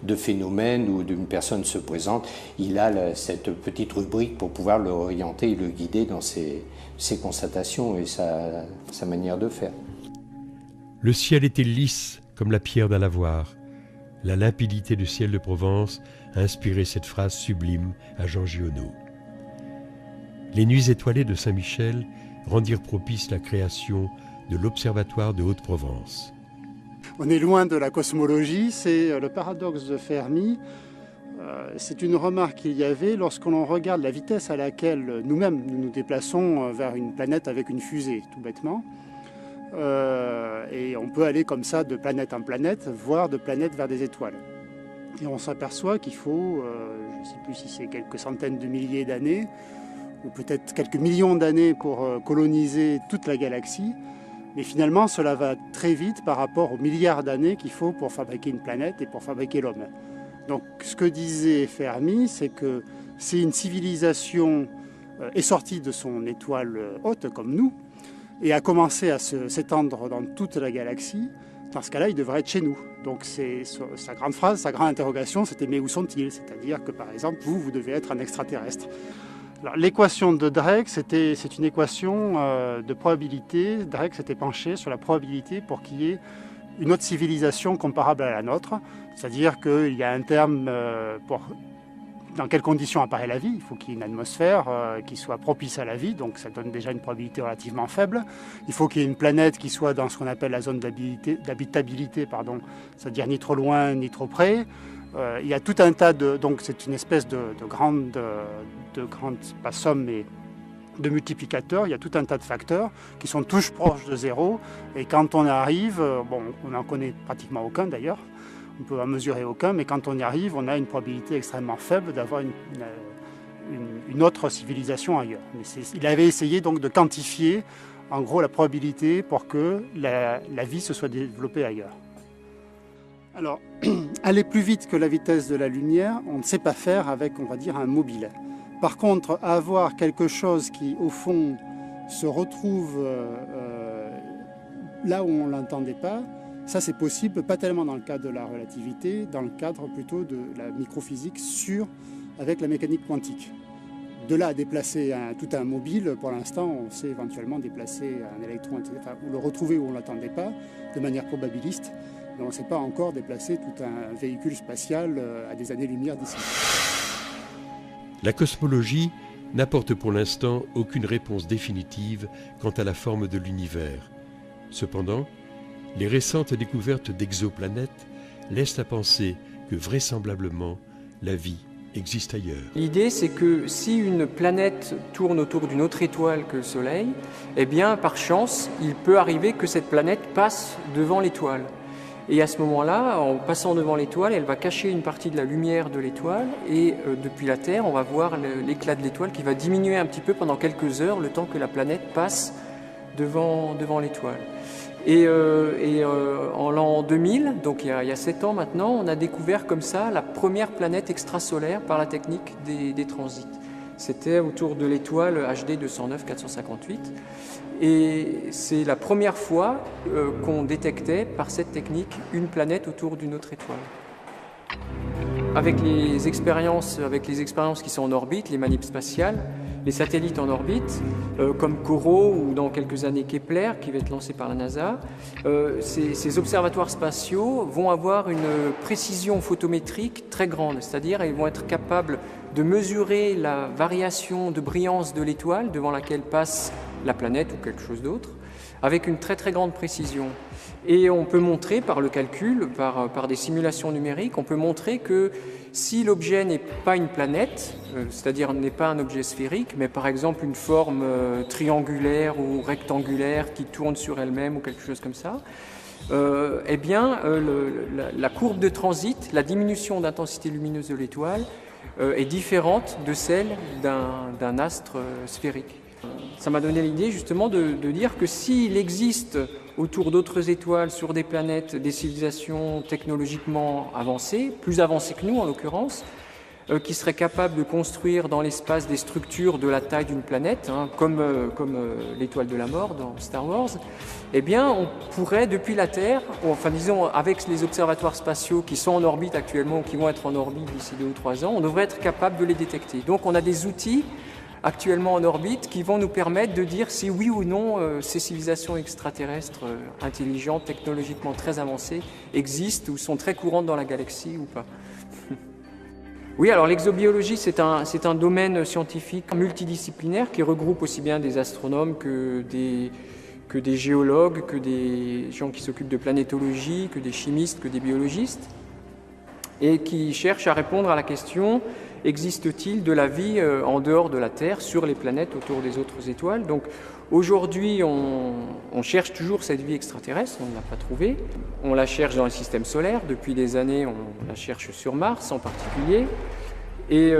de phénomène ou d'une personne se présente, il a cette petite rubrique pour pouvoir le orienter et le guider dans ses constatations et sa manière de faire. Le ciel était lisse comme la pierre d'un lavoir. La limpidité du ciel de Provence a inspiré cette phrase sublime à Jean Giono. Les nuits étoilées de Saint-Michel rendirent propice la création de l'Observatoire de Haute-Provence. On est loin de la cosmologie, c'est le paradoxe de Fermi. C'est une remarque qu'il y avait lorsqu'on regarde la vitesse à laquelle nous-mêmes nous déplaçons vers une planète avec une fusée, tout bêtement. Et on peut aller comme ça de planète en planète, voire de planète vers des étoiles. Et on s'aperçoit qu'il faut, je ne sais plus si c'est quelques centaines de milliers d'années, ou peut-être quelques millions d'années pour coloniser toute la galaxie. Mais finalement, cela va très vite par rapport aux milliards d'années qu'il faut pour fabriquer une planète et pour fabriquer l'homme. Donc ce que disait Fermi, c'est que si une civilisation est sortie de son étoile haute, comme nous, et a commencé à s'étendre dans toute la galaxie, dans ce cas-là, il devrait être chez nous. Donc sa grande phrase, sa grande interrogation, c'était « mais où sont-ils » C'est-à-dire que, par exemple, vous devez être un extraterrestre. L'équation de Drake, c'est une équation de probabilité. Drake s'était penché sur la probabilité pour qu'il y ait une autre civilisation comparable à la nôtre. C'est-à-dire qu'il y a un terme pour dans quelles conditions apparaît la vie. Il faut qu'il y ait une atmosphère qui soit propice à la vie, donc ça donne déjà une probabilité relativement faible. Il faut qu'il y ait une planète qui soit dans ce qu'on appelle la zone d'habitabilité, c'est-à-dire ni trop loin ni trop près. Il y a tout un tas de... Donc c'est une espèce de grande, pas somme, mais de multiplicateurs. Il y a tout un tas de facteurs qui sont tous proches de zéro. Et quand on arrive, on n'en connaît pratiquement aucun d'ailleurs, on ne peut en mesurer aucun, mais quand on y arrive, on a une probabilité extrêmement faible d'avoir une autre civilisation ailleurs. Mais il avait essayé donc de quantifier en gros la probabilité pour que la vie se soit développée ailleurs. Alors, aller plus vite que la vitesse de la lumière, on ne sait pas faire avec, on va dire, un mobile. Par contre, avoir quelque chose qui, au fond, se retrouve là où on ne l'entendait pas, ça c'est possible, pas tellement dans le cadre de la relativité, dans le cadre plutôt de la microphysique avec la mécanique quantique. De là à déplacer tout un mobile, pour l'instant, on sait éventuellement déplacer un électron, ou le retrouver où on ne l'attendait pas, de manière probabiliste, mais on ne sait pas encore déplacer tout un véhicule spatial à des années-lumière d'ici. La cosmologie n'apporte pour l'instant aucune réponse définitive quant à la forme de l'univers. Cependant, les récentes découvertes d'exoplanètes laissent à penser que vraisemblablement la vie existe ailleurs. L'idée, c'est que si une planète tourne autour d'une autre étoile que le Soleil, eh bien, par chance, il peut arriver que cette planète passe devant l'étoile. Et à ce moment-là, en passant devant l'étoile, elle va cacher une partie de la lumière de l'étoile et depuis la Terre, on va voir l'éclat de l'étoile qui va diminuer un petit peu pendant quelques heures, le temps que la planète passe devant l'étoile. Et en l'an 2000, donc il y a 7 ans maintenant, on a découvert comme ça la première planète extrasolaire par la technique des transits. C'était autour de l'étoile HD 209-458. Et c'est la première fois qu'on détectait par cette technique une planète autour d'une autre étoile. Avec les expériences qui sont en orbite, les manips spatiales, les satellites en orbite, comme COROT ou dans quelques années Kepler, qui va être lancé par la NASA, ces observatoires spatiaux vont avoir une précision photométrique très grande, c'est-à-dire ils vont être capables de mesurer la variation de brillance de l'étoile devant laquelle passe la planète ou quelque chose d'autre, avec une très très grande précision. Et on peut montrer par le calcul, par des simulations numériques, on peut montrer que si l'objet n'est pas une planète, c'est-à-dire n'est pas un objet sphérique, mais par exemple une forme triangulaire ou rectangulaire qui tourne sur elle-même ou quelque chose comme ça, eh bien la courbe de transit, la diminution d'intensité lumineuse de l'étoile est différente de celle d'un astre sphérique. Ça m'a donné l'idée justement de dire que s'il existe autour d'autres étoiles, sur des planètes, des civilisations technologiquement avancées, plus avancées que nous en l'occurrence, qui seraient capables de construire dans l'espace des structures de la taille d'une planète, hein, comme l'étoile de la mort dans Star Wars, eh bien on pourrait depuis la Terre, enfin disons avec les observatoires spatiaux qui sont en orbite actuellement ou qui vont être en orbite d'ici 2 ou 3 ans, on devrait être capable de les détecter. Donc on a des outils actuellement en orbite qui vont nous permettre de dire si oui ou non ces civilisations extraterrestres intelligentes, technologiquement très avancées, existent ou sont très courantes dans la galaxie ou pas. Oui, alors l'exobiologie, c'est un domaine scientifique multidisciplinaire qui regroupe aussi bien des astronomes que des géologues, que des gens qui s'occupent de planétologie, que des chimistes, que des biologistes, et qui cherche à répondre à la question: existe-t-il de la vie en dehors de la Terre, sur les planètes autour des autres étoiles? Donc aujourd'hui, on cherche toujours cette vie extraterrestre, on ne l'a pas trouvée. On la cherche dans le système solaire, depuis des années on la cherche sur Mars en particulier. Et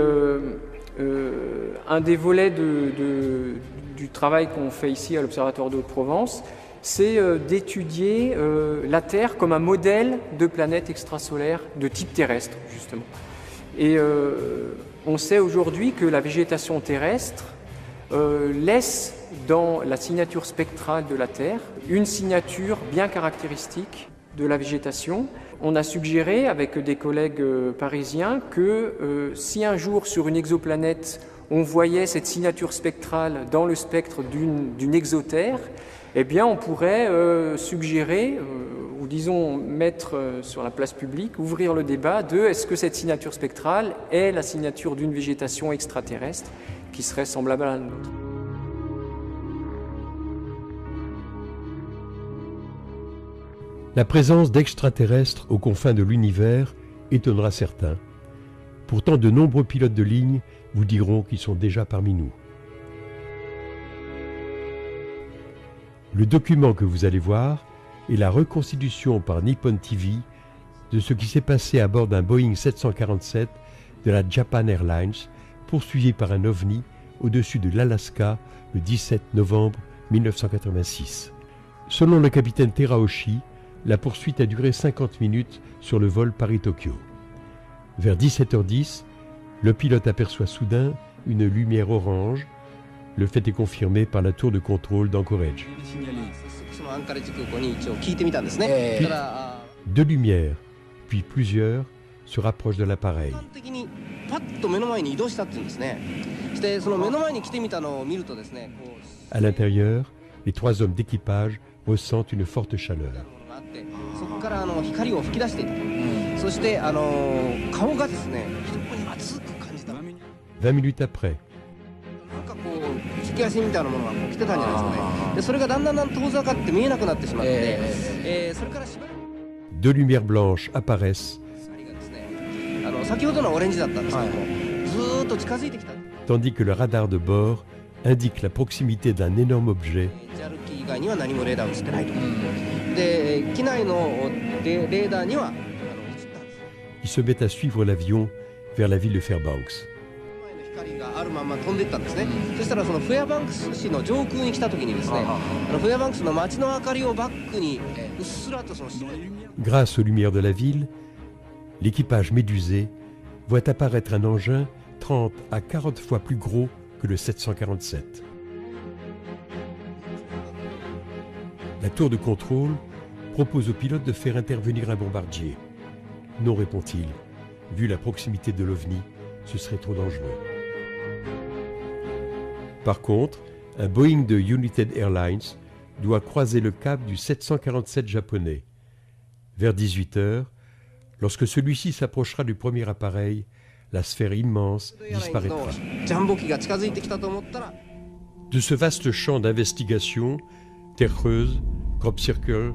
un des volets du travail qu'on fait ici à l'Observatoire de Haute-Provence, c'est d'étudier la Terre comme un modèle de planète extrasolaire de type terrestre, justement. Et on sait aujourd'hui que la végétation terrestre laisse dans la signature spectrale de la Terre une signature bien caractéristique de la végétation. On a suggéré avec des collègues parisiens que si un jour sur une exoplanète on voyait cette signature spectrale dans le spectre d'une exotère, eh bien on pourrait suggérer, ou disons mettre sur la place publique, ouvrir le débat de est-ce que cette signature spectrale est la signature d'une végétation extraterrestre qui serait semblable à la nôtre. La présence d'extraterrestres aux confins de l'univers étonnera certains. Pourtant, de nombreux pilotes de ligne vous diront qu'ils sont déjà parmi nous. Le document que vous allez voir est la reconstitution par Nippon TV de ce qui s'est passé à bord d'un Boeing 747 de la Japan Airlines, poursuivi par un ovni au-dessus de l'Alaska le 17 novembre 1986. Selon le capitaine Teraoshi, la poursuite a duré 50 minutes sur le vol Paris-Tokyo. Vers 17h10, le pilote aperçoit soudain une lumière orange. Le fait est confirmé par la tour de contrôle d'Anchorage. Puis, 2 lumières, puis plusieurs se rapprochent de l'appareil. À l'intérieur, les 3 hommes d'équipage ressentent une forte chaleur. 20 minutes après, deux lumières blanches apparaissent, tandis que le radar de bord indique la proximité d'un énorme objet. Qui se met à suivre l'avion vers la ville de Fairbanks. Grâce aux lumières de la ville, l'équipage médusé voit apparaître un engin 30 à 40 fois plus gros que le 747. La tour de contrôle propose au pilote de faire intervenir un bombardier. Non, répond-il. Vu la proximité de l'OVNI, ce serait trop dangereux. Par contre, un Boeing de United Airlines doit croiser le cap du 747 japonais. Vers 18 h, lorsque celui-ci s'approchera du premier appareil, la sphère immense disparaîtra. De ce vaste champ d'investigation, Terre creuse, crop circle,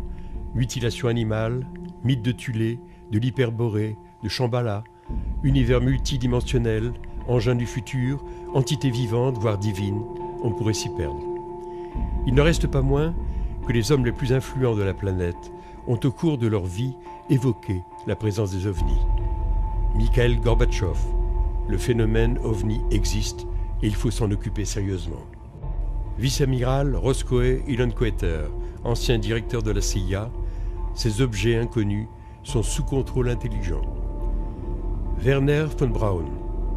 mutilation animale, mythe de Thulé, de l'hyperborée, de Shambhala, univers multidimensionnel, engin du futur, entité vivante, voire divine, on pourrait s'y perdre. Il ne reste pas moins que les hommes les plus influents de la planète ont au cours de leur vie évoqué la présence des ovnis. Mikhail Gorbatchev, le phénomène ovni existe et il faut s'en occuper sérieusement. Vice-amiral Roscoe Hillenkoetter, ancien directeur de la CIA, ces objets inconnus sont sous contrôle intelligent. Werner von Braun,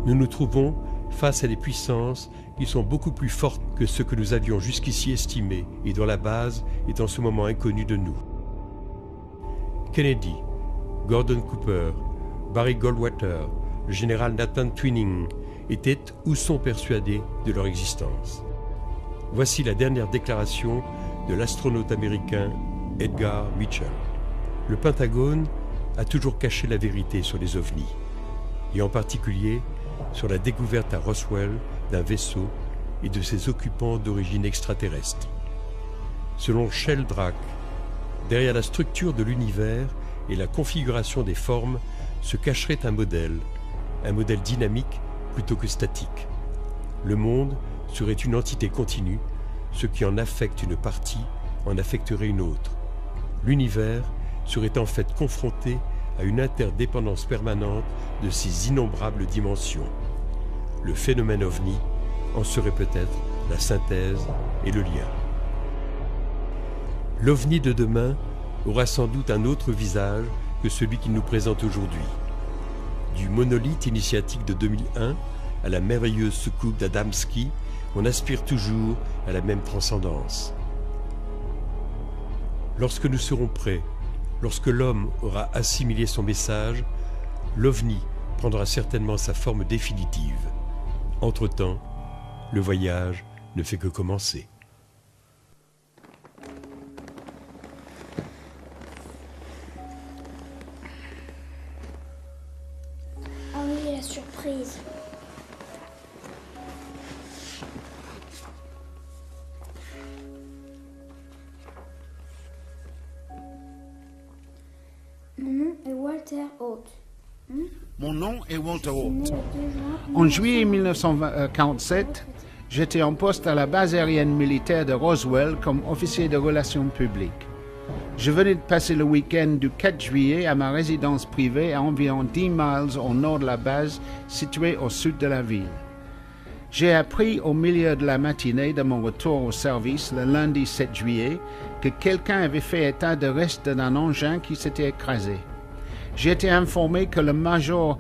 nous nous trouvons face à des puissances qui sont beaucoup plus fortes que ce que nous avions jusqu'ici estimé et dont la base est en ce moment inconnue de nous. Kennedy, Gordon Cooper, Barry Goldwater, le général Nathan Twining étaient ou sont persuadés de leur existence. Voici la dernière déclaration de l'astronaute américain Edgar Mitchell. Le Pentagone a toujours caché la vérité sur les ovnis, et en particulier sur la découverte à Roswell d'un vaisseau et de ses occupants d'origine extraterrestre. Selon Sheldrake, derrière la structure de l'univers et la configuration des formes se cacherait un modèle dynamique plutôt que statique. Le monde serait une entité continue, ce qui en affecte une partie en affecterait une autre. L'univers serait en fait confronté à une interdépendance permanente de ces innombrables dimensions. Le phénomène ovni en serait peut-être la synthèse et le lien. L'ovni de demain aura sans doute un autre visage que celui qu'il nous présente aujourd'hui. Du monolithe initiatique de 2001 à la merveilleuse soucoupe d'Adamski, on aspire toujours à la même transcendance. Lorsque nous serons prêts, lorsque l'homme aura assimilé son message, l'OVNI prendra certainement sa forme définitive. Entre-temps, le voyage ne fait que commencer. Ah oui, la surprise. Mon nom est Walter Haute. Mon nom est Walter Haute. En juillet 1947, j'étais en poste à la base aérienne militaire de Roswell comme officier de relations publiques. Je venais de passer le week-end du 4 juillet à ma résidence privée à environ 10 miles au nord de la base située au sud de la ville. J'ai appris au milieu de la matinée de mon retour au service le lundi 7 juillet que quelqu'un avait fait état de restes d'un engin qui s'était écrasé. J'ai été informé que le major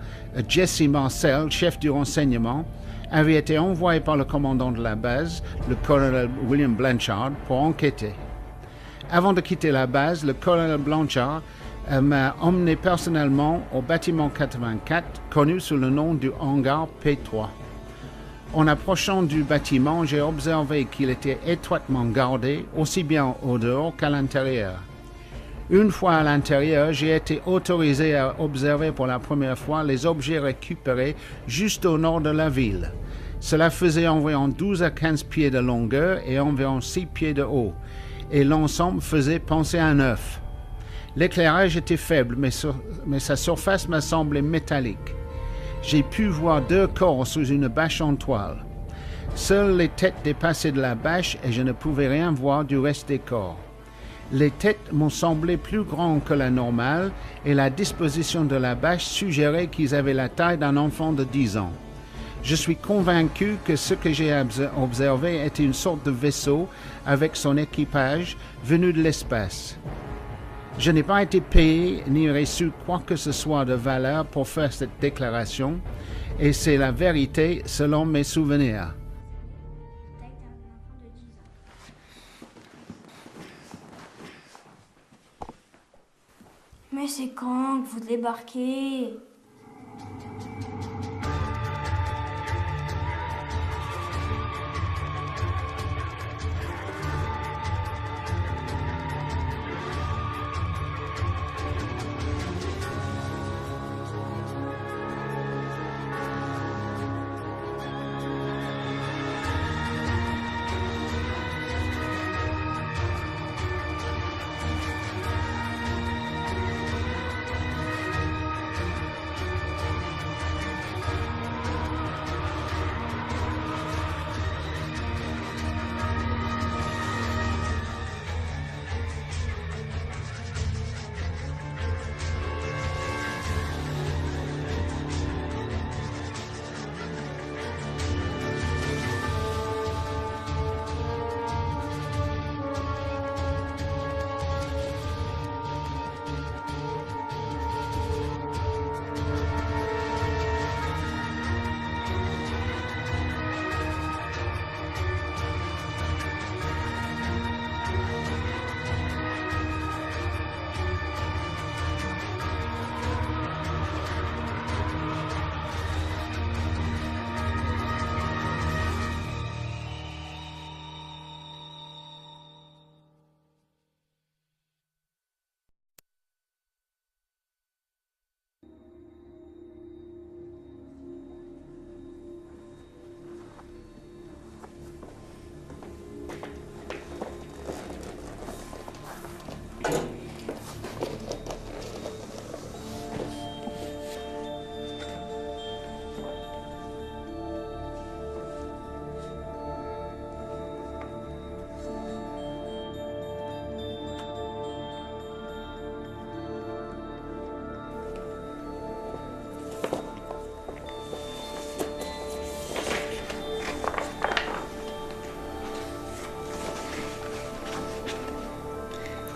Jesse Marcel, chef du renseignement, avait été envoyé par le commandant de la base, le colonel William Blanchard, pour enquêter. Avant de quitter la base, le colonel Blanchard m'a emmené personnellement au bâtiment 84, connu sous le nom du hangar P3. En approchant du bâtiment, j'ai observé qu'il était étroitement gardé, aussi bien au dehors qu'à l'intérieur. Une fois à l'intérieur, j'ai été autorisé à observer pour la première fois les objets récupérés juste au nord de la ville. Cela faisait environ 12 à 15 pieds de longueur et environ 6 pieds de haut, et l'ensemble faisait penser à un œuf. L'éclairage était faible, mais sa surface m'a semblé métallique. J'ai pu voir 2 corps sous une bâche en toile. Seules les têtes dépassaient de la bâche et je ne pouvais rien voir du reste des corps. Les têtes m'ont semblé plus grandes que la normale et la disposition de la bâche suggérait qu'ils avaient la taille d'un enfant de 10 ans. Je suis convaincu que ce que j'ai observé était une sorte de vaisseau avec son équipage venu de l'espace. Je n'ai pas été payé ni reçu quoi que ce soit de valeur pour faire cette déclaration et c'est la vérité selon mes souvenirs. Mais c'est quand que vous débarquez?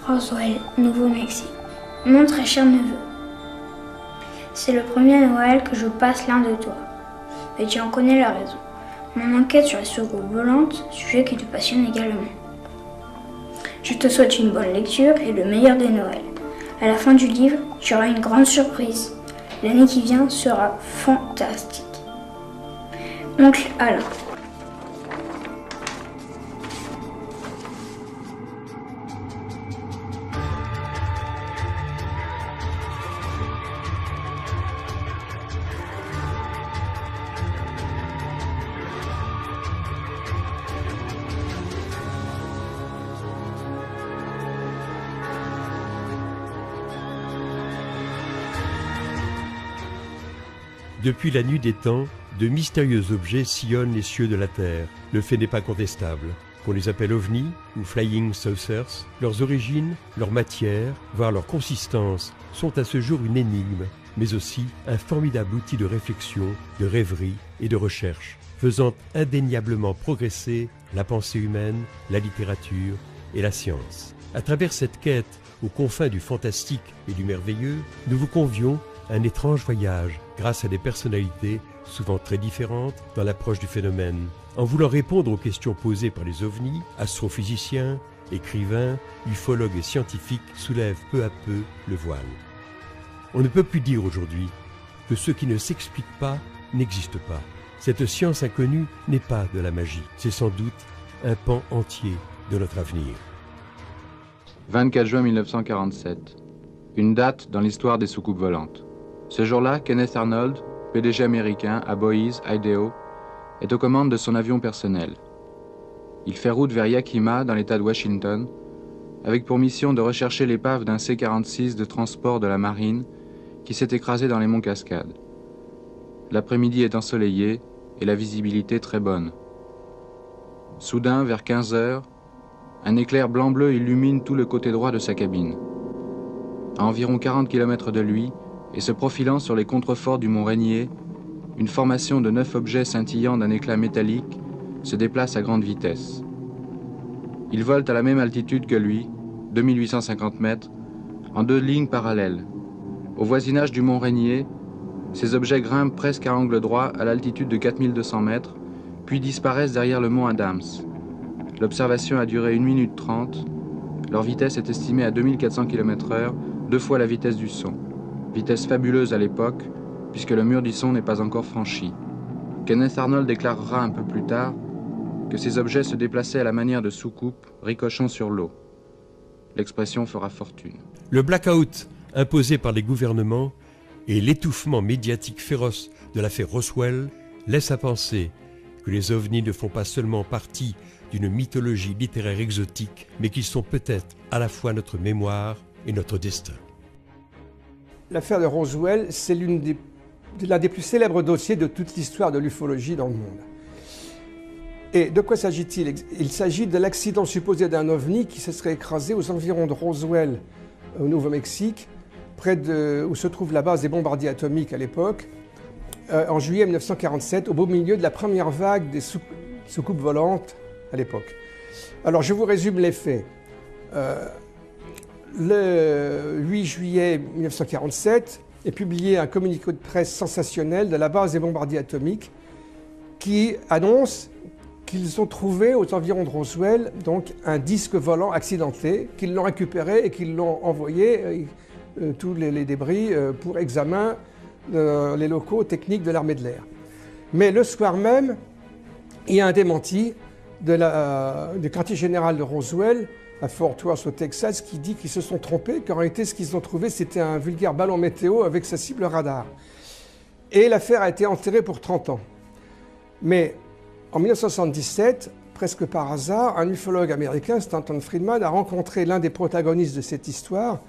Roswell, Nouveau-Mexique. Mon très cher neveu, c'est le premier Noël que je passe loin de toi. Et tu en connais la raison. Mon enquête sur les soucoupes volantes, sujet qui te passionne également. Je te souhaite une bonne lecture et le meilleur des Noëls. À la fin du livre, tu auras une grande surprise. L'année qui vient sera fantastique. Oncle Alain. Depuis la nuit des temps, de mystérieux objets sillonnent les cieux de la Terre. Le fait n'est pas contestable. Qu'on les appelle ovnis ou flying saucers, leurs origines, leur matière, voire leur consistance, sont à ce jour une énigme, mais aussi un formidable outil de réflexion, de rêverie et de recherche, faisant indéniablement progresser la pensée humaine, la littérature et la science. À travers cette quête aux confins du fantastique et du merveilleux, nous vous convions à un étrange voyage grâce à des personnalités souvent très différentes dans l'approche du phénomène. En voulant répondre aux questions posées par les ovnis, astrophysiciens, écrivains, ufologues et scientifiques soulèvent peu à peu le voile. On ne peut plus dire aujourd'hui que ce qui ne s'explique pas n'existe pas. Cette science inconnue n'est pas de la magie, c'est sans doute un pan entier de notre avenir. 24 juin 1947, une date dans l'histoire des soucoupes volantes. Ce jour-là, Kenneth Arnold, PDG américain à Boise, Idaho, est aux commandes de son avion personnel. Il fait route vers Yakima, dans l'État de Washington, avec pour mission de rechercher l'épave d'un C-46 de transport de la marine qui s'est écrasé dans les monts Cascades. L'après-midi est ensoleillé et la visibilité très bonne. Soudain, vers 15 heures, un éclair blanc-bleu illumine tout le côté droit de sa cabine. À environ 40 km de lui, et se profilant sur les contreforts du mont Rainier, une formation de 9 objets scintillant d'un éclat métallique se déplace à grande vitesse. Ils volent à la même altitude que lui, 2850 mètres, en 2 lignes parallèles. Au voisinage du mont Rainier, Ces objets grimpent presque à angle droit à l'altitude de 4200 mètres, puis disparaissent derrière le mont Adams. L'observation a duré 1 minute 30. Leur vitesse est estimée à 2400 km/h, 2 fois la vitesse du son. Vitesse fabuleuse à l'époque, puisque le mur du son n'est pas encore franchi. Kenneth Arnold déclarera un peu plus tard que ces objets se déplaçaient à la manière de soucoupes ricochant sur l'eau. L'expression fera fortune. Le blackout imposé par les gouvernements et l'étouffement médiatique féroce de l'affaire Roswell laissent à penser que les ovnis ne font pas seulement partie d'une mythologie littéraire exotique, mais qu'ils sont peut-être à la fois notre mémoire et notre destin. L'affaire de Roswell, c'est l'un des plus célèbres dossiers de toute l'histoire de l'ufologie dans le monde. Et de quoi s'agit-il? Il s'agit de l'accident supposé d'un ovni qui se serait écrasé aux environs de Roswell, au Nouveau-Mexique, près où se trouve la base des bombardiers atomiques à l'époque, en juillet 1947, au beau milieu de la première vague des soucoupes volantes à l'époque. Alors je vous résume les faits. Le 8 juillet 1947 est publié un communiqué de presse sensationnel de la base des bombardiers atomiques qui annonce qu'ils ont trouvé aux environs de Roswell donc un disque volant accidenté, qu'ils l'ont récupéré et qu'ils l'ont envoyé, tous les débris, pour examen les locaux techniques de l'armée de l'air. Mais le soir même, il y a un démenti du quartier général de Roswell, à Fort Worth au Texas, qui dit qu'ils se sont trompés, qu'en réalité ce qu'ils ont trouvé c'était un vulgaire ballon météo avec sa cible radar. Et l'affaire a été enterrée pour 30 ans. Mais en 1977, presque par hasard, un ufologue américain, Stanton Friedman, a rencontré l'un des protagonistes de cette histoire,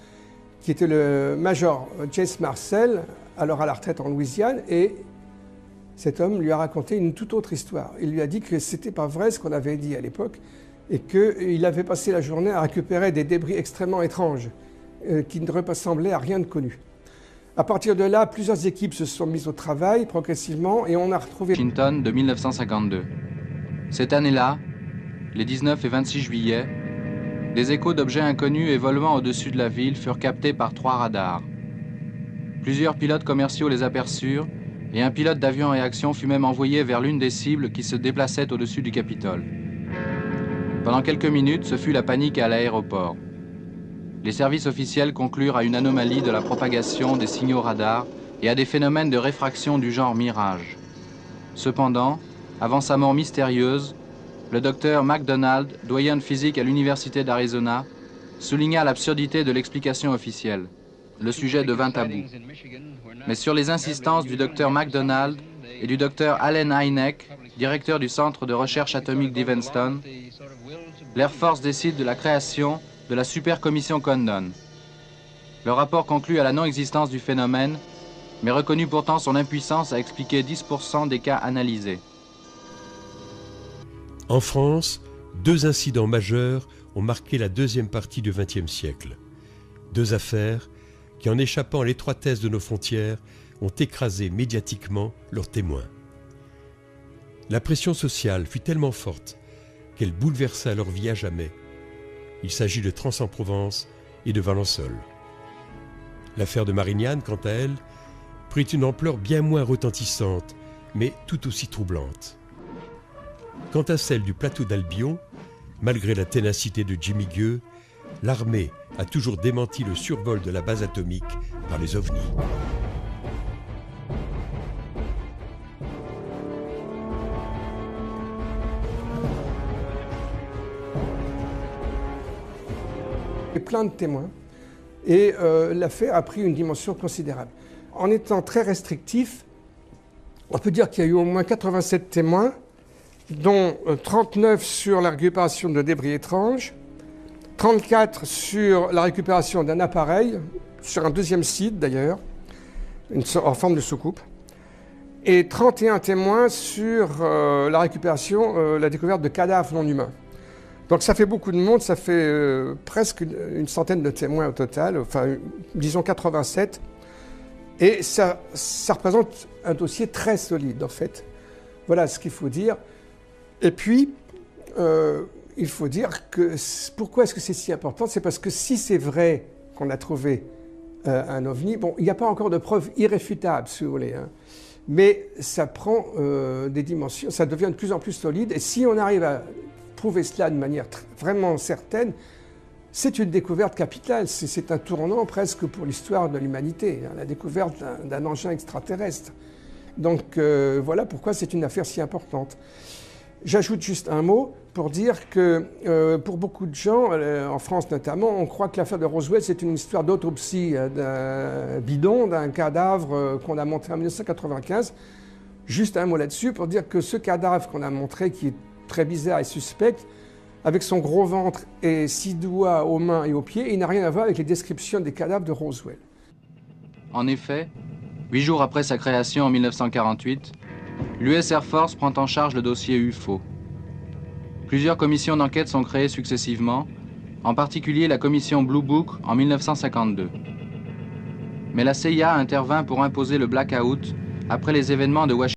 qui était le major Chase Marcel, alors à la retraite en Louisiane, et cet homme lui a raconté une toute autre histoire. Il lui a dit que c'était pas vrai ce qu'on avait dit à l'époque, et qu'il avait passé la journée à récupérer des débris extrêmement étranges, qui ne ressemblaient à rien de connu. À partir de là, plusieurs équipes se sont mises au travail progressivement, et on a retrouvé... Washington de 1952. Cette année-là, les 19 et 26 juillet, des échos d'objets inconnus et volement au-dessus de la ville furent captés par 3 radars. Plusieurs pilotes commerciaux les aperçurent, et un pilote d'avion en réaction fut même envoyé vers l'une des cibles qui se déplaçait au-dessus du Capitole. Pendant quelques minutes, ce fut la panique à l'aéroport. Les services officiels conclurent à une anomalie de la propagation des signaux radars et à des phénomènes de réfraction du genre mirage. Cependant, avant sa mort mystérieuse, le docteur McDonald, doyen de physique à l'Université d'Arizona, souligna l'absurdité de l'explication officielle. Le sujet devint tabou. Mais sur les insistances du docteur McDonald et du docteur Allen Hynek, directeur du Centre de recherche atomique d'Evanston, l'Air Force décide de la création de la Super Commission Condon. Le rapport conclut à la non-existence du phénomène, mais reconnut pourtant son impuissance à expliquer 10% des cas analysés. En France, 2 incidents majeurs ont marqué la deuxième partie du XXe siècle. 2 affaires qui, en échappant à l'étroitesse de nos frontières, ont écrasé médiatiquement leurs témoins. La pression sociale fut tellement forte qu'elle bouleversa leur vie à jamais. Il s'agit de Trans-en-Provence et de Valençol. L'affaire de Marignane, quant à elle, prit une ampleur bien moins retentissante, mais tout aussi troublante. Quant à celle du plateau d'Albion, malgré la ténacité de Jimmy Gueux, l'armée a toujours démenti le survol de la base atomique par les ovnis. Plein de témoins, et l'affaire a pris une dimension considérable. En étant très restrictif, on peut dire qu'il y a eu au moins 87 témoins, dont 39 sur la récupération de débris étranges, 34 sur la récupération d'un appareil, sur un deuxième site d'ailleurs, en forme de soucoupe, et 31 témoins sur la récupération, la découverte de cadavres non humains. Donc ça fait beaucoup de monde, ça fait presque une centaine de témoins au total, enfin disons 87. Et ça représente un dossier très solide en fait. Voilà ce qu'il faut dire. Et puis, il faut dire que pourquoi est-ce que c'est si important? C'est parce que si c'est vrai qu'on a trouvé un ovni. Bon, il n'y a pas encore de preuves irréfutables, si vous voulez, hein. Mais ça prend des dimensions, ça devient de plus en plus solide. Et si on arrive à prouver cela de manière vraiment certaine, c'est une découverte capitale. C'est un tournant presque pour l'histoire de l'humanité, hein, la découverte d'un engin extraterrestre. Donc voilà pourquoi c'est une affaire si importante. J'ajoute juste un mot pour dire que pour beaucoup de gens, en France notamment, on croit que l'affaire de Roswell, c'est une histoire d'autopsie d'un bidon, d'un cadavre qu'on a montré en 1995. Juste un mot là-dessus pour dire que ce cadavre qu'on a montré, qui est très bizarre et suspect, avec son gros ventre et 6 doigts aux mains et aux pieds, il n'a rien à voir avec les descriptions des cadavres de Roswell. En effet, 8 jours après sa création en 1948, l'US Air Force prend en charge le dossier UFO. Plusieurs commissions d'enquête sont créées successivement, en particulier la commission Blue Book en 1952. Mais la CIA intervint pour imposer le blackout après les événements de Washington.